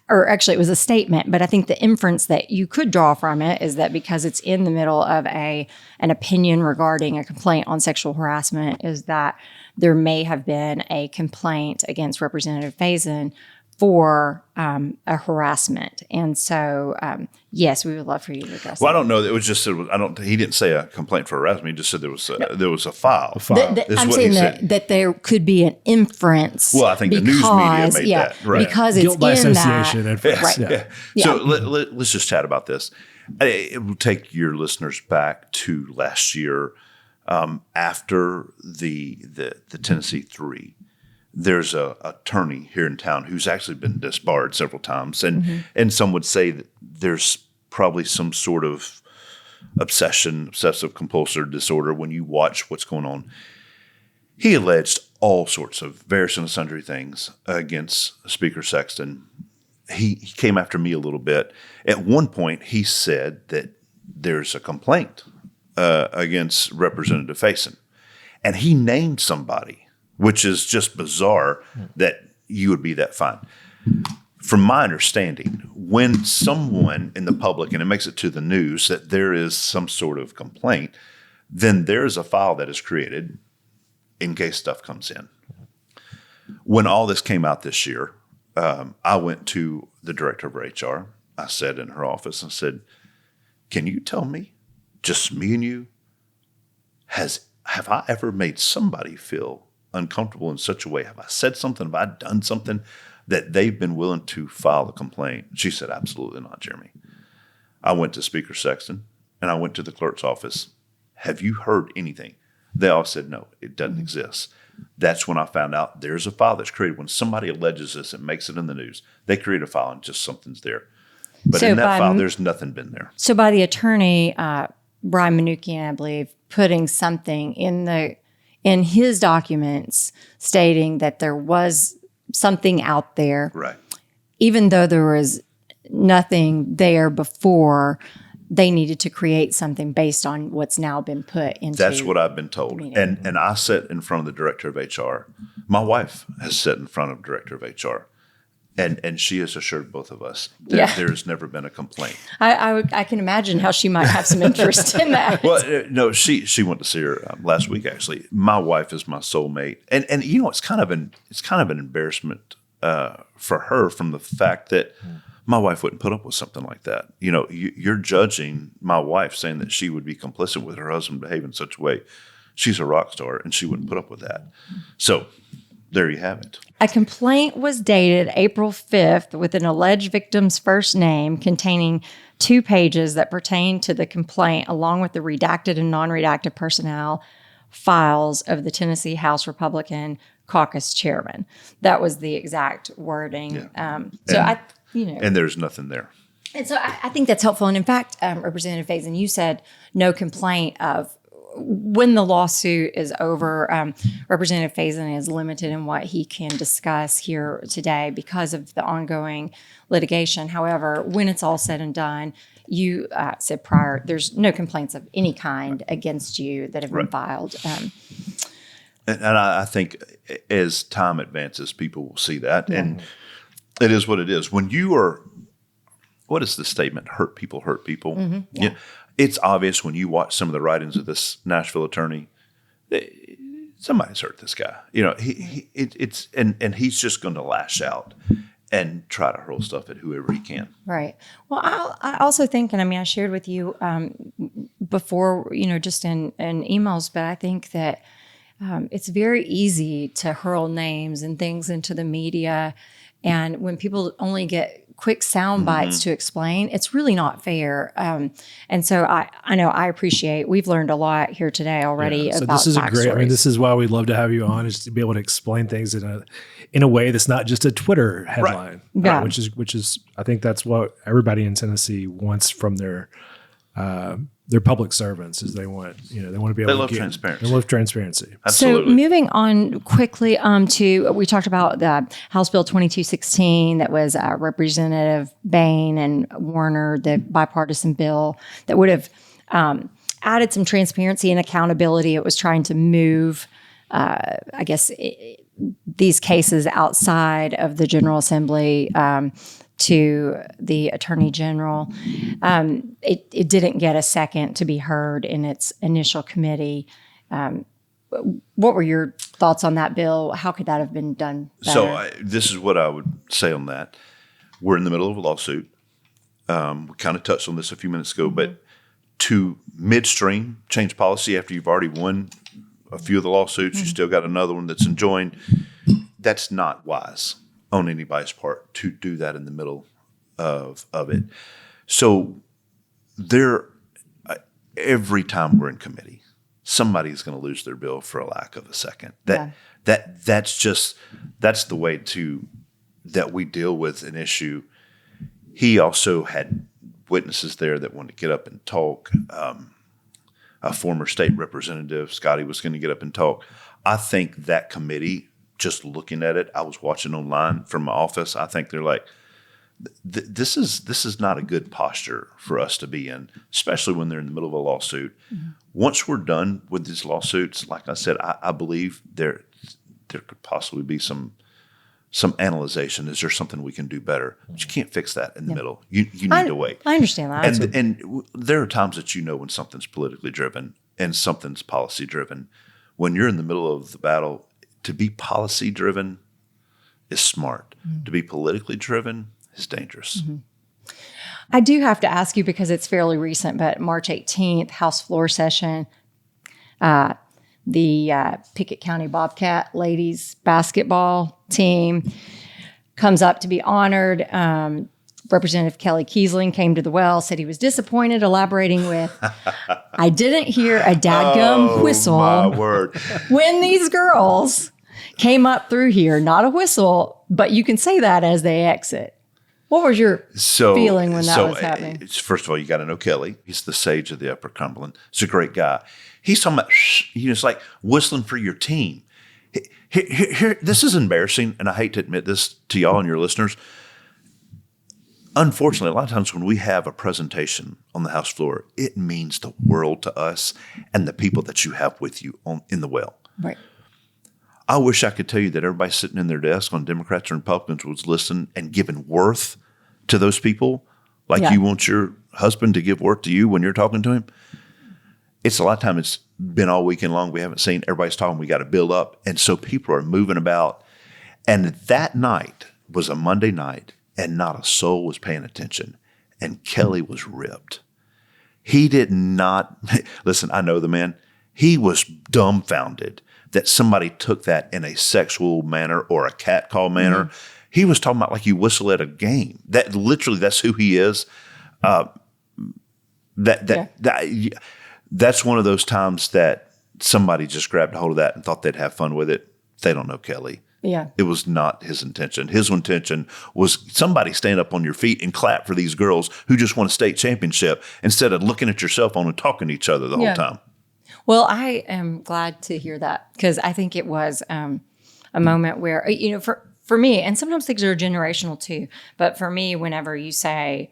or actually it was a statement, but I think the inference that you could draw from it is that because it's in the middle of an opinion regarding a complaint on sexual harassment, is that there may have been a complaint against Representative Faison for a harassment. And so, yes, we would love for you to address Well, that. I don't know. It was just, he didn't say a complaint for harassment. He just said there was a file. I'm saying that there could be an inference. Well, I think the news media made that. Right. Because Guilt it's by in association. that. Right. Yeah. So let's just chat about this. It will take your listeners back to last year after the Tennessee 3. There's a attorney here in town who's actually been disbarred several times. And some would say that there's probably some sort of obsessive compulsive disorder when you watch what's going on. He alleged all sorts of various and sundry things against Speaker Sexton. He came after me a little bit. At one point, he said that there's a complaint against Representative Faison. And he named somebody, which is just bizarre that you would be that fine. From my understanding, when someone in the public, and it makes it to the news, that there is some sort of complaint, then there is a file that is created in case stuff comes in. When all this came out this year, I went to the director of HR. I sat in her office and said, can you tell me, just me and you, have I ever made somebody feel uncomfortable in such a way? Have I said something? Have I done something that they've been willing to file a complaint? She said, absolutely not, Jeremy. I went to Speaker Sexton and I went to the clerk's office. Have you heard anything? They all said, no, it doesn't exist. That's when I found out there's a file that's created. When somebody alleges this and makes it in the news, they create a file and just something's there. But in that file, there's nothing been there. So by the attorney, Brian Manukian, I believe, putting something in his documents stating that there was something out there, right? Even though there was nothing there before, they needed to create something based on what's now been put into. That's what I've been told. And I sat in front of the director of HR. My wife has sat in front of the director of HR. And she has assured both of us that there has never been a complaint. I can imagine how she might have some interest in that. Well, no, she went to see her last week. Actually, my wife is my soulmate, and you know it's kind of an embarrassment for her from the fact that my wife wouldn't put up with something like that. You know, you're judging my wife, saying that she would be complicit with her husband behaving in such a way. She's a rock star, and she wouldn't put up with that. So there you have it. A complaint was dated April 5th with an alleged victim's first name containing 2 pages that pertain to the complaint, along with the redacted and non-redacted personnel files of the Tennessee House Republican Caucus chairman. That was the exact wording. Yeah. And there's nothing there. And so I think that's helpful. And in fact, Representative Faison, you said no complaint of when the lawsuit is over. Representative Faison is limited in what he can discuss here today because of the ongoing litigation. However, when it's all said and done, you said prior, there's no complaints of any kind against you that have been filed. And I think as time advances, people will see that. And it is what it is. When you are, what is the statement? Hurt people hurt people. Mm-hmm. Yeah. It's obvious when you watch some of the writings of this Nashville attorney, somebody's hurt this guy. You know, and he's just going to lash out and try to hurl stuff at whoever he can. Right. Well, I also think, and I mean, I shared with you before, you know, just in emails, but I think that it's very easy to hurl names and things into the media. And when people only get quick sound bites to explain, it's really not fair. And so I know I appreciate, we've learned a lot here today already about this is a great, I mean, this is why we love to have you on, is to be able to explain things in a way that's not just a Twitter headline, which is, I think that's what everybody in Tennessee wants from their public servants, is they want to be able to love transparency. They love transparency. Absolutely. So moving on quickly to, we talked about the House Bill 2216 that was Representative Bain and Warner, the bipartisan bill that would have added some transparency and accountability. It was trying to move, these cases outside of the General Assembly to the Attorney General. It didn't get a second to be heard in its initial committee. What were your thoughts on that bill? How could that have been done better? So this is what I would say on that. We're in the middle of a lawsuit. We kind of touched on this a few minutes ago, but to midstream change policy after you've already won a few of the lawsuits, you still got another one that's enjoined. That's not wise on anybody's part to do that in the middle of it. So every time we're in committee, somebody's going to lose their bill for a lack of a second. That's the way that we deal with an issue. He also had witnesses there that wanted to get up and talk. A former state representative, Scotty, was going to get up and talk. I think that committee, just looking at it, I was watching online from my office. I think they're like, this is not a good posture for us to be in, especially when they're in the middle of a lawsuit. Mm-hmm. Once we're done with these lawsuits, like I said, I believe there could possibly be some analyzation. Is there something we can do better? But you can't fix that in the middle. You need to wait. I understand that. And there are times that when something's politically driven and something's policy driven. When you're in the middle of the battle, to be policy driven is smart. Mm-hmm. To be politically driven is dangerous. Mm-hmm. I do have to ask you, because it's fairly recent, but March 18th, House floor session, the Picket County Bobcat ladies basketball team comes up to be honored. Representative Kelly Kiesling came to the well, said he was disappointed, elaborating with, I didn't hear a dadgum whistle my word. when these girls came up through here. Not a whistle, but you can say that as they exit. What was your feeling when that was happening? First of all, you got to know Kelly. He's the sage of the Upper Cumberland. He's a great guy. He's talking about, it's like whistling for your team. Here, this is embarrassing, and I hate to admit this to y'all and your listeners. Unfortunately, a lot of times when we have a presentation on the House floor, it means the world to us and the people that you have with you in the well. Right. I wish I could tell you that everybody sitting in their desk on Democrats and Republicans was listening and giving worth to those people like you want your husband to give worth to you when you're talking to him. It's a lot of time. It's been all weekend long. We haven't seen. Everybody's talking. We got to build up. And so people are moving about. And that night was a Monday night, and not a soul was paying attention. And Kelly was ripped. He did not, listen, I know the man. He was dumbfounded that somebody took that in a sexual manner or a catcall manner. Mm-hmm. He was talking about like you whistle at a game. That literally, that's who he is. That's one of those times that somebody just grabbed a hold of that and thought they'd have fun with it. They don't know Kelly. Yeah. It was not his intention. His intention was somebody stand up on your feet and clap for these girls who just won a state championship instead of looking at your cell phone and talking to each other the whole time. Well, I am glad to hear that, because I think it was a moment where, for me, and sometimes things are generational too, but for me, whenever you say,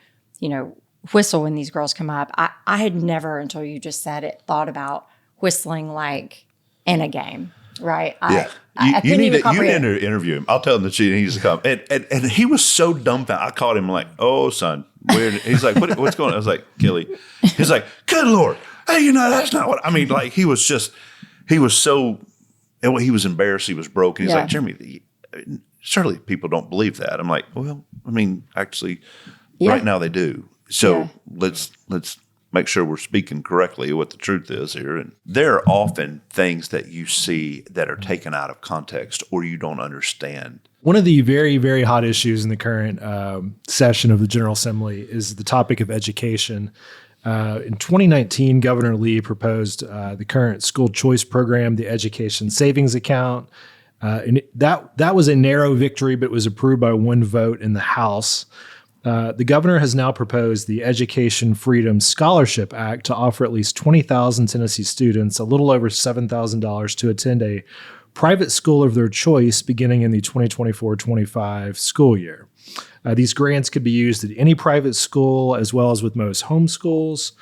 whistle when these girls come up, I had never, until you just said it, thought about whistling like in a game, right? Yeah. I you need to interview him. I'll tell him that she needs to come. And he was so dumbfounded. I called him like, oh, son, weird. He's like, what's going on? I was like, Kelly. He's like, good Lord. Hey, that's not what I mean. Like, he was so, he was embarrassed. He was broke. And he's like, Jeremy, surely people don't believe that. I'm like, well, I mean, actually, right now they do. So let's make sure we're speaking correctly what the truth is here. And there are often things that you see that are taken out of context or you don't understand. One of the very, very hot issues in the current session of the General Assembly is the topic of education. In 2019, Governor Lee proposed the current school choice program, the education savings account. And that was a narrow victory, but it was approved by one vote in the House. The governor has now proposed the Education Freedom Scholarship Act to offer at least 20,000 Tennessee students a little over $7,000 to attend a private school of their choice beginning in the 2024-25 school year. These grants could be used at any private school as well as with most home schools.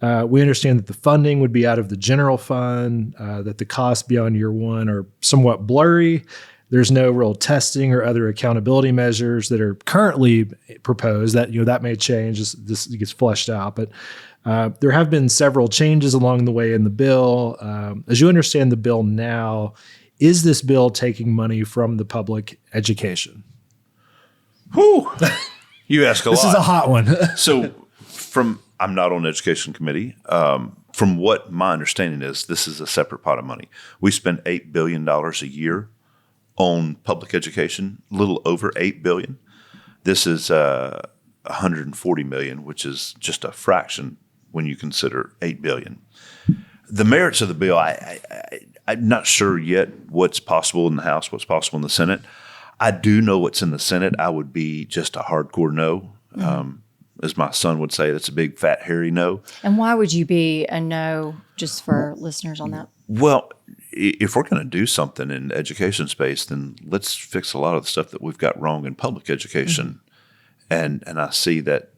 We understand that the funding would be out of the general fund, that the costs beyond year one are somewhat blurry. There's no real testing or other accountability measures that are currently proposed. That may change as this gets fleshed out. But there have been several changes along the way in the bill. As you understand the bill now, is this bill taking money from the public education? Whew. You ask a lot. This is a hot one. So I'm not on the education committee. From what my understanding is, this is a separate pot of money. We spend $8 billion a year on public education, a little over $8 billion. This is $140 million, which is just a fraction when you consider $8 billion. The merits of the bill, I'm not sure yet what's possible in the House, what's possible in the Senate. I do know what's in the Senate. I would be just a hardcore no. As my son would say, that's a big, fat, hairy no. And why would you be a no, just for listeners on that? Well, if we're going to do something in the education space, then let's fix a lot of the stuff that we've got wrong in public education. and I see that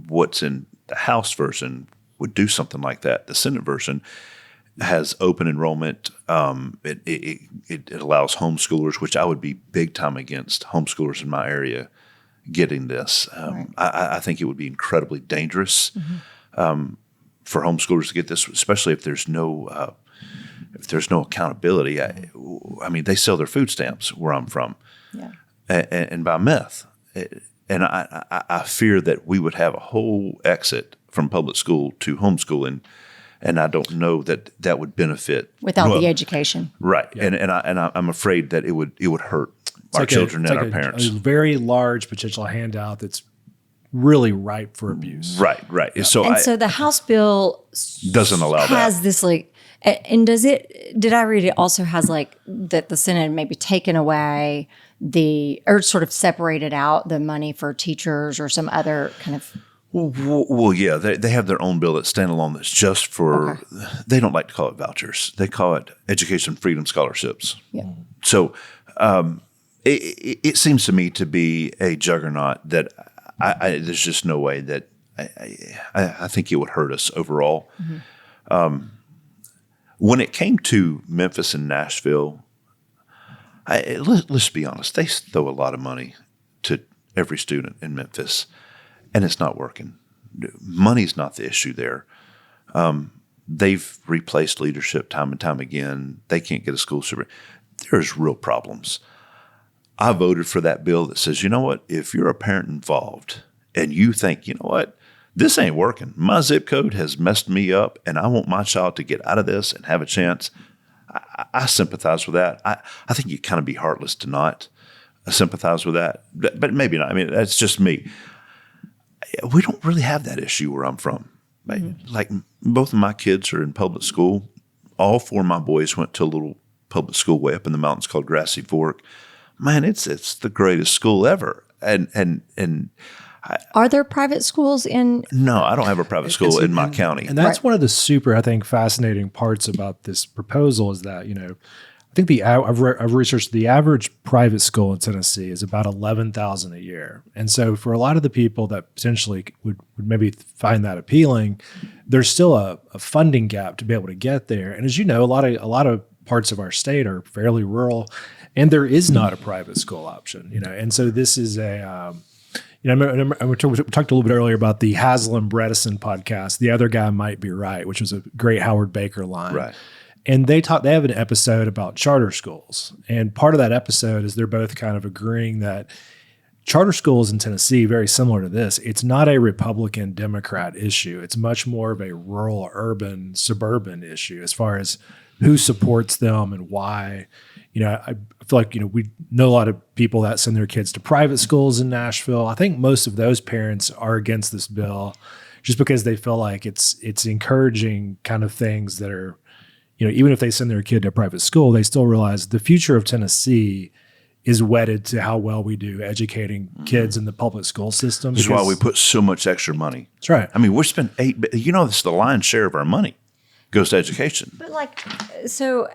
what's in the House version would do something like that. The Senate version has open enrollment. It allows homeschoolers, which I would be big time against homeschoolers in my area getting this. I think it would be incredibly dangerous for homeschoolers to get this, especially if there's no accountability. I mean, they sell their food stamps where I'm from, and buy meth. And I fear that we would have a whole exit from public school to homeschooling, and I don't know that would benefit without the education. Right, yeah. and I'm afraid that it would hurt our children and our parents. A very large potential handout that's really ripe for abuse. Right. Yeah. So the House bill doesn't allow has this like, and did I read it also has like that the Senate maybe taken away or sort of separated out the money for teachers or some other kind of. Well, yeah, they have their own bill that's standalone that's just for, they don't like to call it vouchers. They call it education freedom scholarships. Yeah. So it seems to me to be a juggernaut that there's just no way that I think it would hurt us overall. When it came to Memphis and Nashville, let's be honest, they throw a lot of money to every student in Memphis, and it's not working. Money's not the issue there. They've replaced leadership time and time again. They can't get a school super. There's real problems. I voted for that bill that says, you know what, if you're a parent involved and you think, you know what, this ain't working. My zip code has messed me up and I want my child to get out of this and have a chance. I sympathize with that. I think you'd kind of be heartless to not sympathize with that, but maybe not. I mean, that's just me. We don't really have that issue where I'm from. Like both of my kids are in public school. All four of my boys went to a little public school way up in the mountains called Grassy Fork. Man, it's the greatest school ever. And are there private schools in? No, I don't have a private school in my county. And that's one of the super, I think, fascinating parts about this proposal is that, I think I've researched the average private school in Tennessee is about $11,000 a year. And so for a lot of the people that potentially would maybe find that appealing, there's still a funding gap to be able to get there. And as you know, a lot of parts of our state are fairly rural, and there is not a private school option, And so this is a, we talked a little bit earlier about the Haslam Bredesen podcast. The other guy might be right, which was a great Howard Baker line. Right. And they have an episode about charter schools. And part of that episode is they're both kind of agreeing that charter schools in Tennessee, very similar to this, it's not a Republican Democrat issue. It's much more of a rural, urban, suburban issue as far as who supports them and why. I feel like, we know a lot of people that send their kids to private schools in Nashville. I think most of those parents are against this bill just because they feel like it's encouraging kind of things that are, even if they send their kid to a private school, they still realize the future of Tennessee is wedded to how well we do educating kids in the public school system. That's why we put so much extra money. That's right. I mean, we spend it's the lion's share of our money goes to education. But so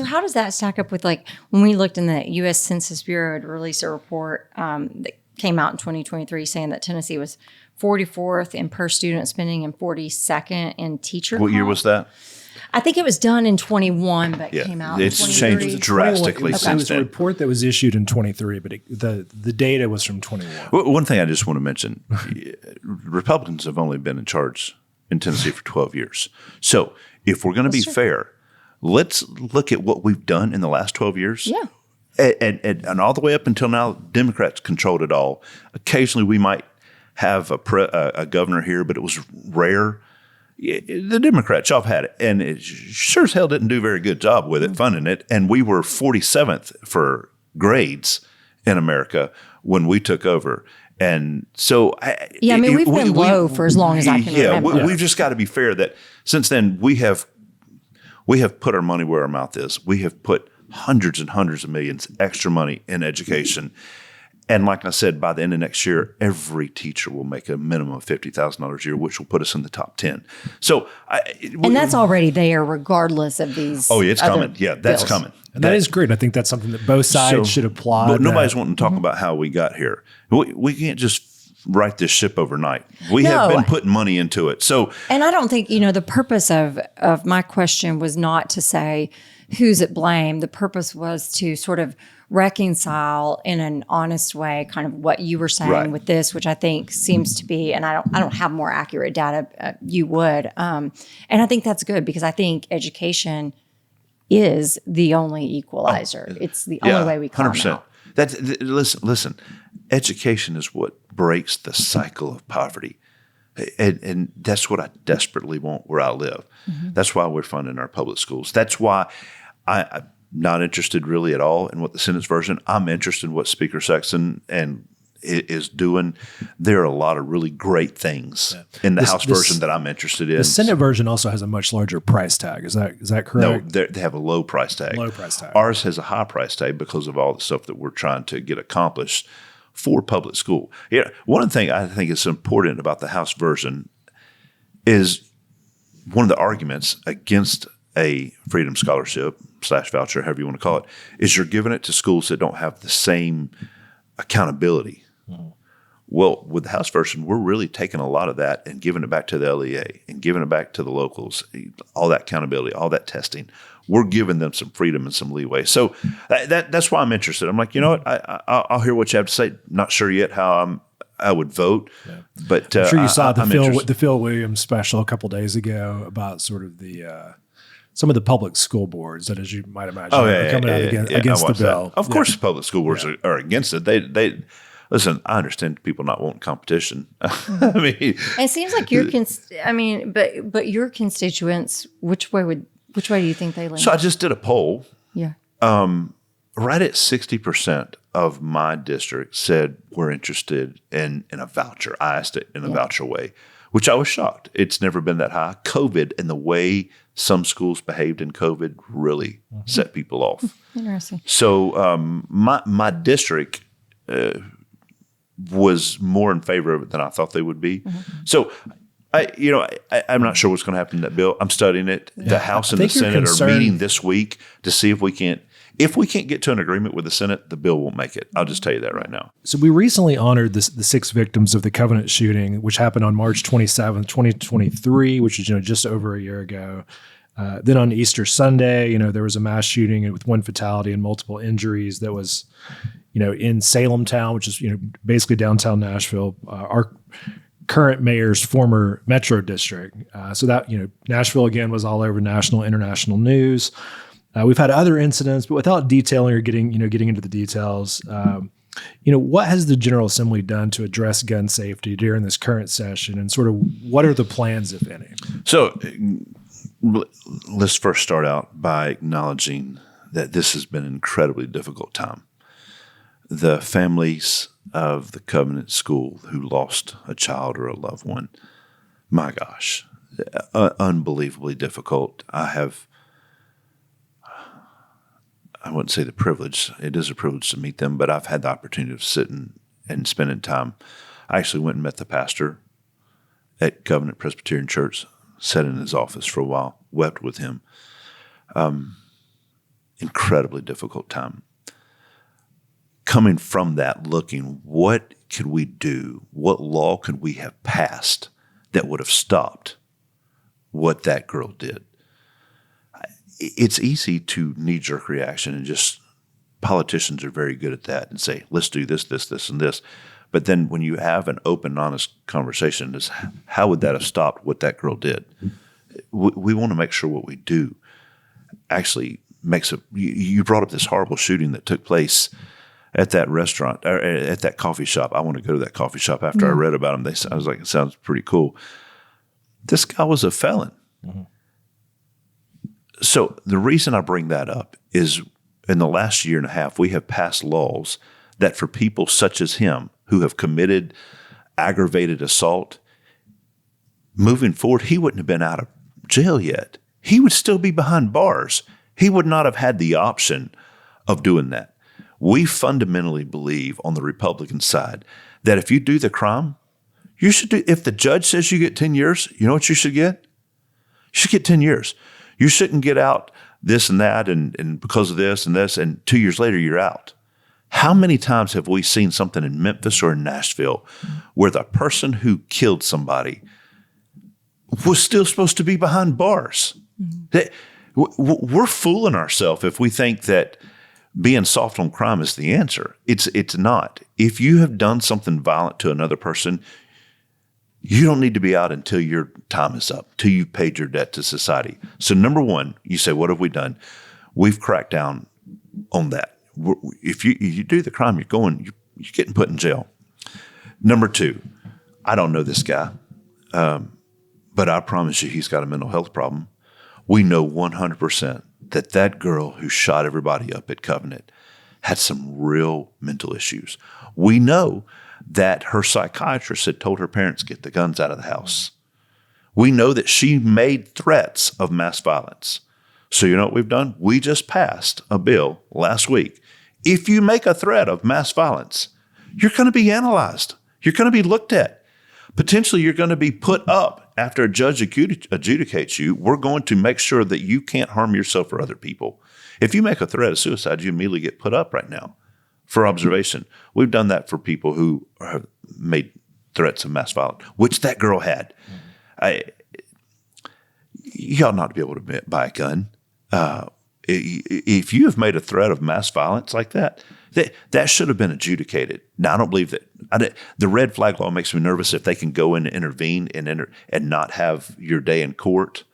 how does that stack up with when we looked in the U.S. Census Bureau to release a report that came out in 2023 saying that Tennessee was 44th in per student spending and 42nd in teacher What year was that? I think it was done in 21, but came out in 23. It's changed drastically since then. It was a report that was issued in 23, but the data was from 21. One thing I just want to mention, Republicans have only been in charge in Tennessee for 12 years. So if we're going to be fair, let's look at what we've done in the last 12 years. Yeah. And all the way up until now, Democrats controlled it all. Occasionally we might have a governor here, but it was rare. The Democrats, y'all have had it, and it sure as hell didn't do a very good job with it, funding it. And we were 47th for grades in America when we took over. And so, we've been low for as long as I can remember. We've just got to be fair that since then we have put our money where our mouth is. We have put hundreds and hundreds of millions extra money in education. And like I said, by the end of next year, every teacher will make a minimum of $50,000 a year, which will put us in the top 10. So, and that's already there, regardless of these. Oh, it's coming. Yeah, that's bills. Coming. And that is great. I think that's something that both sides should applaud. But nobody's wanting to talk about how we got here. We can't just right this ship overnight. We No. have been putting money into it. So, And I don't think, the purpose of my question was not to say who's at blame. The purpose was to sort of reconcile in an honest way kind of what you were saying Right. with this, which I think seems to be, and I don't have more accurate data, you would. And I think that's good because I think education is the only equalizer. It's the only way we come out. Listen, education is what breaks the cycle of poverty. And that's what I desperately want where I live. Mm-hmm. That's why we're funding our public schools. That's why I'm not interested really at all in what the Senate's version. I'm interested in what Speaker Sexton is doing. There are a lot of really great things in the House version that I'm interested in. The Senate version also has a much larger price tag. Is that correct? No, they have a low price tag. Low price tag. Ours has a high price tag because of all the stuff that we're trying to get accomplished for public school. Yeah, one of the things I think is important about the House version is one of the arguments against a freedom scholarship / voucher, however you want to call it, is you're giving it to schools that don't have the same accountability. Mm-hmm. Well, with the House version, we're really taking a lot of that and giving it back to the LEA and giving it back to the locals, all that accountability, all that testing. We're giving them some freedom and some leeway. So that's why I'm interested. I'm like, you know what? I'll hear what you have to say. Not sure yet how I would vote, but I'm sure you saw the Phil Williams special a couple days ago about sort of the some of the public school boards that, as you might imagine, are coming out against the bill. That. Of course, public school boards are against it. They listen. I understand people not wanting competition. I mean, it seems like but your constituents, which way do you think they lean? So I just did a poll. Yeah. Right at 60% of my district said we're interested in a voucher. I asked it in a voucher way, which I was shocked. It's never been that high. COVID and the way some schools behaved in COVID really set people off. Interesting. So my district was more in favor of it than I thought they would be. Mm-hmm. So I'm not sure what's going to happen to that bill. I'm studying it. The House and the Senate are meeting this week to see if we can't get to an agreement with the Senate, the bill won't make it. I'll just tell you that right now. So we recently honored the 6 victims of the Covenant shooting, which happened on March 27th, 2023, which is just over a year ago. Then on Easter Sunday, there was a mass shooting with 1 fatality and multiple injuries that was, in Salem town, which is, basically downtown Nashville. Our current mayor's former metro district. So that, Nashville again was all over national, international news. We've had other incidents, but without detailing or getting into the details, what has the General Assembly done to address gun safety during this current session, and sort of what are the plans, if any? So let's first start out by acknowledging that this has been an incredibly difficult time. The families of the Covenant School who lost a child or a loved one, my gosh, unbelievably difficult. I wouldn't say the privilege. It is a privilege to meet them, but I've had the opportunity of sitting and spending time. I actually went and met the pastor at Covenant Presbyterian Church, sat in his office for a while, wept with him. Incredibly difficult time. Coming from that, looking, what could we do? What law could we have passed that would have stopped what that girl did? It's easy to knee-jerk reaction, and just politicians are very good at that and say, let's do this, this, this, and this. But then when you have an open, honest conversation, is how would that have stopped what that girl did? We want to make sure what we do actually makes it. You brought up this horrible shooting that took place at that restaurant, or at that coffee shop. I want to go to that coffee shop after I read about him. I was like, it sounds pretty cool. This guy was a felon. Mm-hmm. So the reason I bring that up is in the last year and a half, we have passed laws that for people such as him who have committed aggravated assault, moving forward, he wouldn't have been out of jail yet. He would still be behind bars. He would not have had the option of doing that. We fundamentally believe on the Republican side that if you do the crime, you should do. If the judge says you get 10 years, you know what you should get? You should get 10 years. You shouldn't get out this and that and because of this and this, and 2 years later you're out. How many times have we seen something in Memphis or in Nashville where the person who killed somebody was still supposed to be behind bars? We're fooling ourselves if we think that being soft on crime is the answer. It's not. If you have done something violent to another person, you don't need to be out until your time is up, till you've paid your debt to society. So number one, you say, what have we done? We've cracked down on that. If you do the crime, you're getting put in jail. Number two, I don't know this guy, but I promise you he's got a mental health problem. We know 100% that girl who shot everybody up at Covenant had some real mental issues. We know that her psychiatrist had told her parents, get the guns out of the house. We know that she made threats of mass violence. So you know what we've done? We just passed a bill last week. If you make a threat of mass violence, you're going to be analyzed. You're going to be looked at. Potentially, you're going to be put up after a judge adjudicates you. We're going to make sure that you can't harm yourself or other people. If you make a threat of suicide, you immediately get put up right now for observation. We've done that for people who have made threats of mass violence, which that girl had. You ought not to be able to buy a gun. If you have made a threat of mass violence like that should have been adjudicated. Now, I don't believe that. The red flag law makes me nervous if they can go in and intervene and not have your day in court.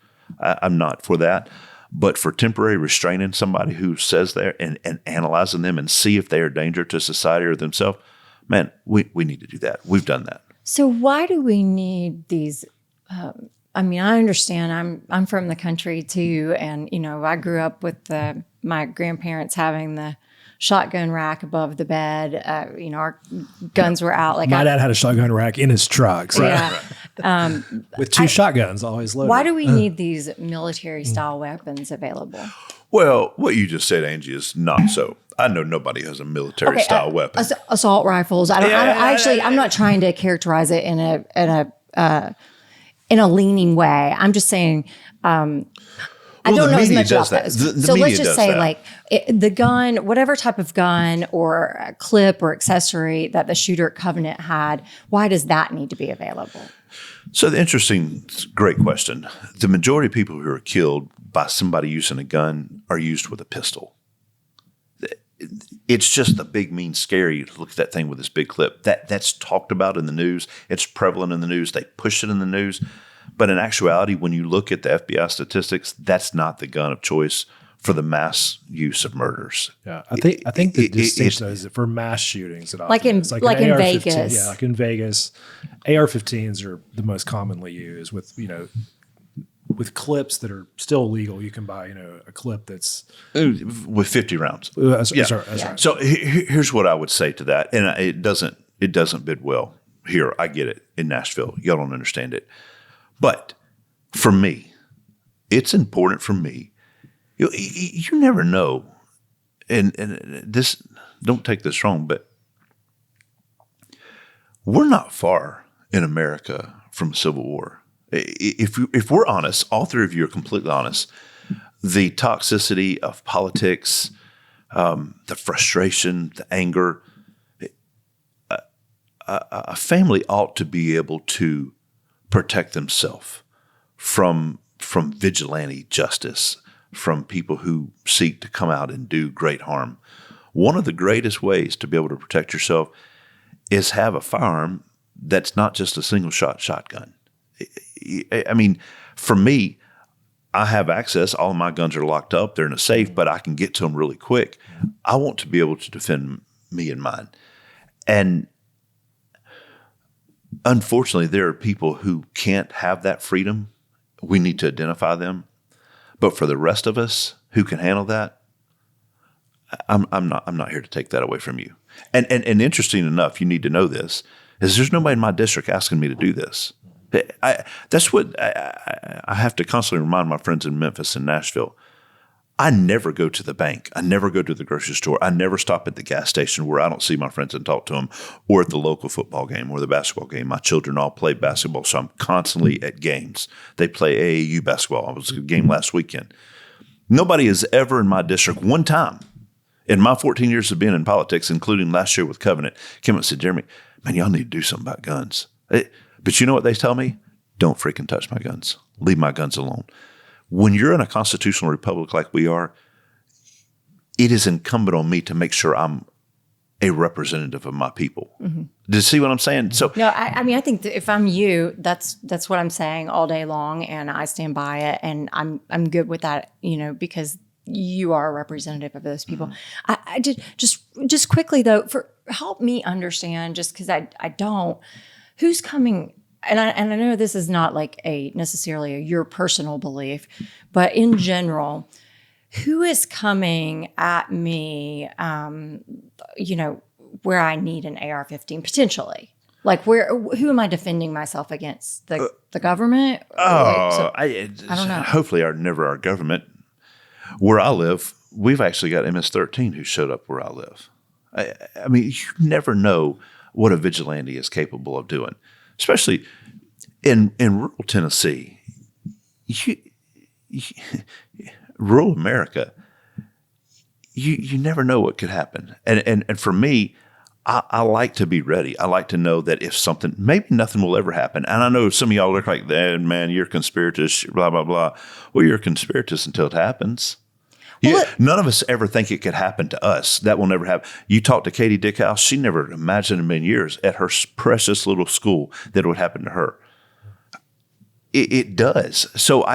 I'm not for that. But for temporary restraining somebody who says there and analyzing them and see if they are a danger to society or themselves, man, we need to do that. We've done that. So why do we need these? I understand. I'm from the country too, and I grew up with my grandparents having the shotgun rack above the bed. Our guns were out. My dad had a shotgun rack in his truck. So. Yeah. With two shotguns always loaded. Why do we need these military-style weapons available? Well, what you just said, Angie, is not so. I know nobody has a military-style weapon. Assault rifles. I'm not trying to characterize it in a leaning way. I'm just saying. I don't know as much about those. So let's just say the gun, whatever type of gun or a clip or accessory that the shooter at Covenant had, why does that need to be available? So great question. The majority of people who are killed by somebody using a gun are used with a pistol. It's just the big, mean, scary, look at that thing with this big clip. That's talked about in the news. It's prevalent in the news. They push it in the news. But in actuality, when you look at the FBI statistics, that's not the gun of choice for the mass use of murders. Yeah, I think the distinction is that for mass shootings, like in Vegas. Yeah, like in Vegas, AR-15s are the most commonly used with with clips that are still illegal. You can buy a clip that's with 50 rounds. Sorry. So here's what I would say to that, and it doesn't bid well here. I get it in Nashville. Y'all don't understand it. But for me, it's important for me. You never know, and this, don't take this wrong, but we're not far in America from Civil War. If we're honest, all three of you are completely honest. The toxicity of politics, the frustration, the anger, a family ought to be able to protect themselves from vigilante justice, from people who seek to come out and do great harm. One of the greatest ways to be able to protect yourself is have a firearm that's not just a single shot shotgun. I mean, for me, I have access. All of my guns are locked up. They're in a safe, but I can get to them really quick. I want to be able to defend me and mine. And unfortunately, there are people who can't have that freedom. We need to identify them. But for the rest of us who can handle that, I'm not here to take that away from you. And interesting enough, you need to know this, is there's nobody in my district asking me to do this. That's what I have to constantly remind my friends in Memphis and Nashville. I never go to the bank. I never go to the grocery store. I never stop at the gas station where I don't see my friends and talk to them, or at the local football game or the basketball game. My children all play basketball, so I'm constantly at games. They play AAU basketball. I was at a game last weekend. Nobody has ever in my district one time In my 14 years of being in politics, including last year with Covenant, came up and said, Jeremy, man, y'all need to do something about guns. But you know what they tell me? Don't freaking touch my guns. Leave my guns alone. When you're in a constitutional republic like we are, it is incumbent on me to make sure I'm a representative of my people. Mm-hmm. Do you see what I'm saying? So no, I mean, I think that if I'm you, that's what I'm saying all day long, and I stand by it, and I'm good with that, because you are a representative of those people. Mm-hmm. I did just quickly though, help me understand, just because I don't, who's coming. And I know this is not like necessarily your personal belief, but in general, who is coming at me, where I need an AR-15 potentially? Like who am I defending myself against? The government? I don't know. Hopefully never our government. Where I live, we've actually got MS-13 who showed up where I live. I mean, you never know what a vigilante is capable of doing, especially in rural Tennessee. Rural America, you never know what could happen. And for me, I like to be ready. I like to know that if something, maybe nothing will ever happen. And I know some of y'all look like, man, you're a conspiratist, blah, blah, blah. Well, you're a conspiratist until it happens. None of us ever think it could happen to us. That will never happen. You talk to Katie Dickhouse, she never imagined in a million years at her precious little school that it would happen to her. It does. So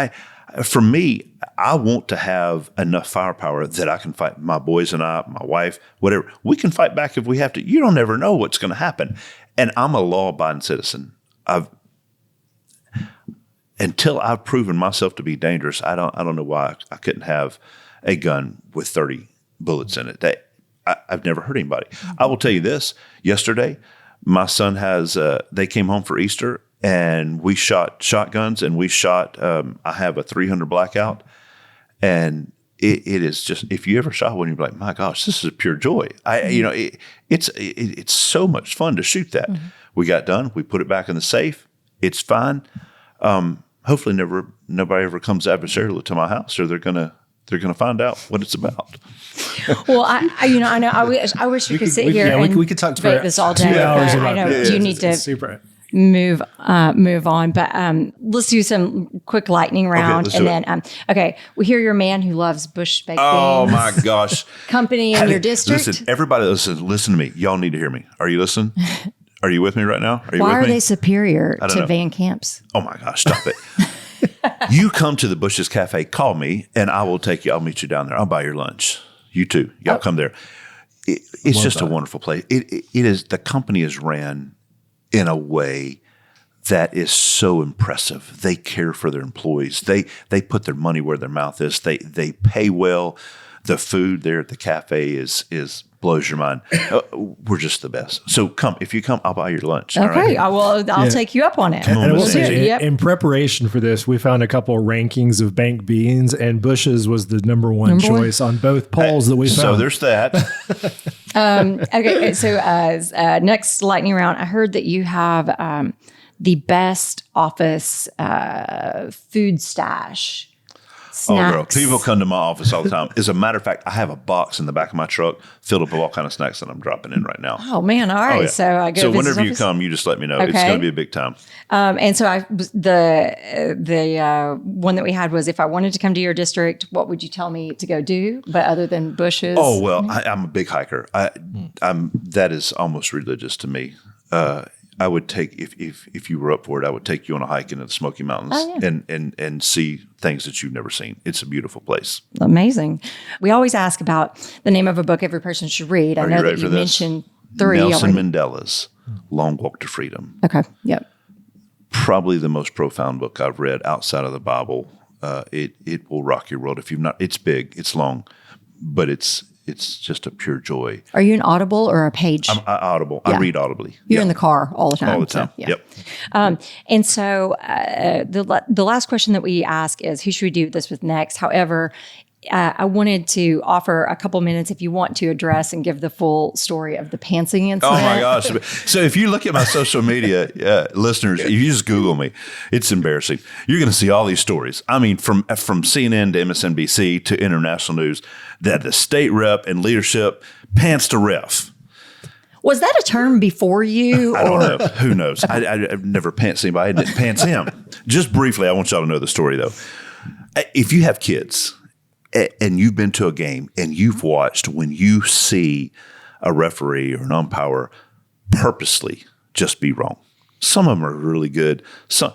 for me, I want to have enough firepower that I can fight my boys and I, my wife, whatever. We can fight back if we have to. You don't ever know what's going to happen. And I'm a law-abiding citizen. Until I've proven myself to be dangerous, I don't know why I couldn't have a gun with 30 bullets in it. I've never hurt anybody. I will tell you this. Yesterday, my son they came home for Easter, and we shot shotguns, and we shot, I have a 300 Blackout, and it is just, if you ever shot one, you'd be like, my gosh, this is a pure joy. It's so much fun to shoot that. Mm-hmm. We got done. We put it back in the safe. It's fine. Hopefully nobody ever comes adversarial to my house, or they're gonna find out what it's about. Well, I wish we could sit here and we could talk debate this all day. 2 hours about I know this. you need to move on, but let's do some quick lightning round, and then we hear you're a man who loves Bush baked beans. Oh my gosh! Company in your district. Listen, everybody, listen to me. Y'all need to hear me. Are you listening? Are you with me right now? Why are they superior to Van Camp's? Oh my gosh! Stop it. You come to the Bush's Cafe, call me, and I will take you. I'll meet you down there. I'll buy your lunch. You too. Y'all come there. It's just a wonderful place. It is. The company is ran in a way that is so impressive. They care for their employees. They put their money where their mouth is. They pay well. The food there at the cafe is blows your mind. We're just the best. So if you come, I'll buy your lunch. Okay, right? I'll take you up on it. And I will say, in preparation for this, we found a couple of rankings of baked beans, and Bush's was the number one choice on both polls that we found. So there's that. Okay, so next lightning round, I heard that you have the best office food stash. Snacks. Oh, girl, people come to my office all the time. As a matter of fact, I have a box in the back of my truck filled up with all kind of snacks that I'm dropping in right now. Oh man! All right, so I go. So whenever you come, you just let me know. Okay. It's going to be a big time. And so the one that we had was, if I wanted to come to your district, what would you tell me to go do? But other than Bush's. Oh well, I'm a big hiker. That is almost religious to me. I would take, if you were up for it, I would take you on a hike into the Smoky Mountains and see things that you've never seen. It's a beautiful place. Amazing. We always ask about the name of a book every person should read. I know that you mentioned 3 Nelson already. Mandela's Long Walk to Freedom. Okay. Yep. Probably the most profound book I've read outside of the Bible. It will rock your world if you've not. It's big. It's long, but it's just a pure joy. Are you an Audible or a page? I'm Audible. Yeah. I read audibly. You're in the car all the time. All the time. So, yeah. Yep. And so the last question that we ask is, who should we do this with next? However, I wanted to offer a couple minutes if you want to address and give the full story of the pantsing incident. Oh my gosh. So if you look at my social media, listeners, if you just Google me, it's embarrassing. You're going to see all these stories. I mean, from CNN to MSNBC to international news, that the state rep and leadership pantsed a ref. Was that a term before you? I don't know. Who knows? I've never pantsed anybody. I didn't pants him. Just briefly, I want y'all to know the story, though. If you have kids and you've been to a game and you've watched when you see a referee or an umpire purposely just be wrong. Some of them are really good. Some.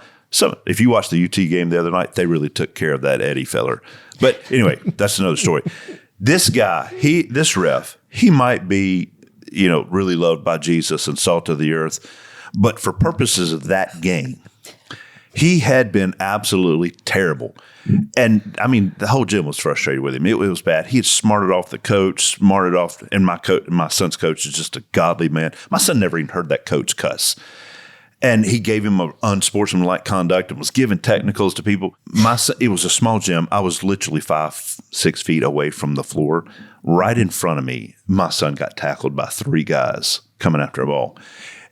If you watched the UT game the other night, they really took care of that Eddie feller. But anyway, that's another story. This guy, this ref, he might be, really loved by Jesus and salt of the earth. But for purposes of that game, he had been absolutely terrible. And I mean, the whole gym was frustrated with him. It was bad. He had smarted off the coach, and my son's coach is just a godly man. My son never even heard that coach cuss. And he gave him an unsportsmanlike conduct and was giving technicals to people. My son, it was a small gym. I was literally 5-6 feet away from the floor. Right in front of me, my son got tackled by 3 guys coming after a ball.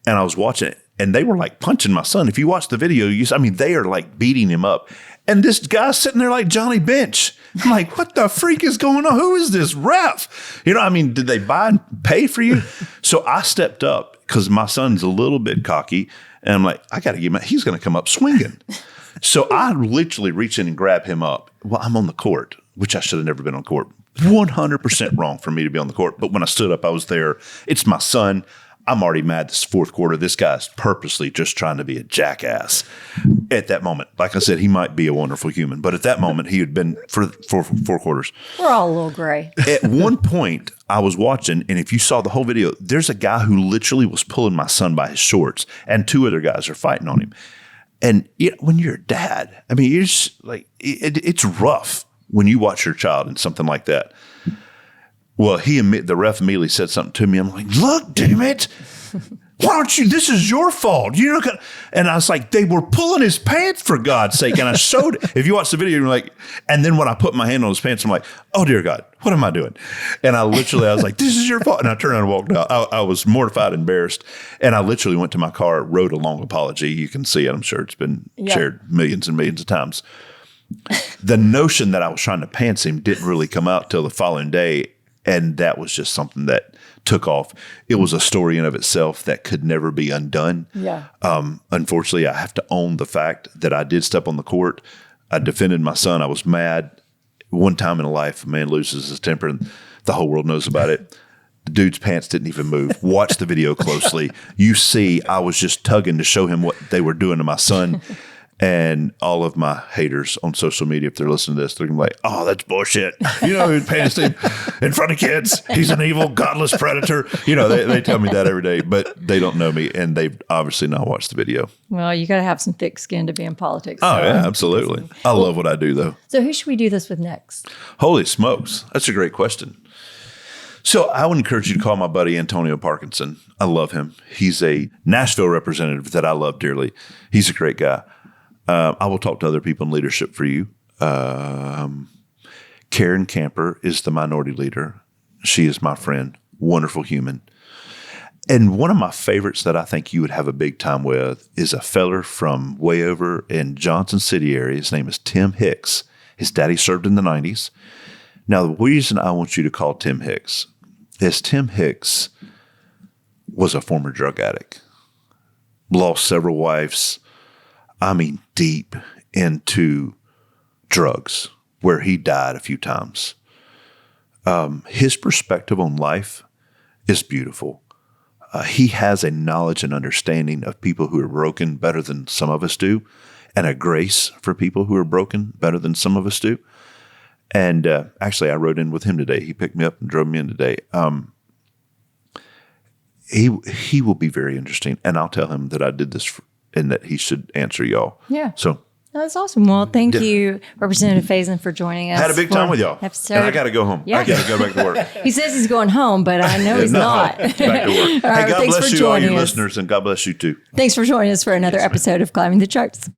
And I was watching it, and they were like punching my son. If you watch the video, they are like beating him up. And this guy's sitting there like Johnny Bench. I'm like, what the freak is going on? Who is this ref? Did they buy and pay for you? So I stepped up because my son's a little bit cocky. And I'm like, I got to give him, he's going to come up swinging. So I literally reach in and grab him up. Well, I'm on the court, which I should have never been on court. 100% wrong for me to be on the court. But when I stood up, I was there. It's my son. I'm already mad this fourth quarter. This guy's purposely just trying to be a jackass at that moment. Like I said, he might be a wonderful human. But at that moment, he had been for 4 quarters. We're all a little gray. At one point, I was watching, and if you saw the whole video, there's a guy who literally was pulling my son by his shorts, and 2 other guys are fighting on him. And when you're a dad, I mean, you're just like, it's rough when you watch your child in something like that. Well, the ref immediately said something to me. I'm like, look, damn it. Why don't you? This is your fault. And I was like, they were pulling his pants for God's sake. And I showed, if you watch the video, you're like, and then when I put my hand on his pants, I'm like, oh dear God, what am I doing? And I was like, this is your fault. And I turned around and walked out. I was mortified, embarrassed. And I literally went to my car, wrote a long apology. You can see it. I'm sure it's been shared millions and millions of times. The notion that I was trying to pants him didn't really come out till the following day. And that was just something that took off. It was a story in of itself that could never be undone. Yeah. Unfortunately, I have to own the fact that I did step on the court. I defended my son. I was mad. One time in life, a man loses his temper, and the whole world knows about it. The dude's pants didn't even move. Watch the video closely. You see, I was just tugging to show him what they were doing to my son. And all of my haters on social media, if they're listening to this, they're going to be like, oh, that's bullshit. Who pantsed him in front of kids? He's an evil, godless predator. They tell me that every day, but they don't know me, and they've obviously not watched the video. Well, you got to have some thick skin to be in politics. Oh, yeah, absolutely. I love what I do, though. So who should we do this with next? Holy smokes. That's a great question. So I would encourage you to call my buddy Antonio Parkinson. I love him. He's a Nashville representative that I love dearly. He's a great guy. I will talk to other people in leadership for you. Karen Camper is the minority leader. She is my friend, wonderful human. And one of my favorites that I think you would have a big time with is a feller from way over in Johnson City area. His name is Tim Hicks. His daddy served in the 90s. Now, the reason I want you to call Tim Hicks is Tim Hicks was a former drug addict, lost several wives. I mean, deep into drugs, where he died a few times. His perspective on life is beautiful. He has a knowledge and understanding of people who are broken better than some of us do, and a grace for people who are broken better than some of us do. And actually, I rode in with him today. He picked me up and drove me in today. He will be very interesting, and I'll tell him that I did this and that he should answer y'all. Yeah. So that's awesome. Well, thank you, Representative Faison, for joining us. Had a big time with y'all. Episode. And I got to go home. Yeah. I got to go back to work. He says he's going home, but I know he's not. Back to work. Hey, God bless you, all your listeners, and God bless you too. Thanks for joining us for another episode of Climbing the Charts.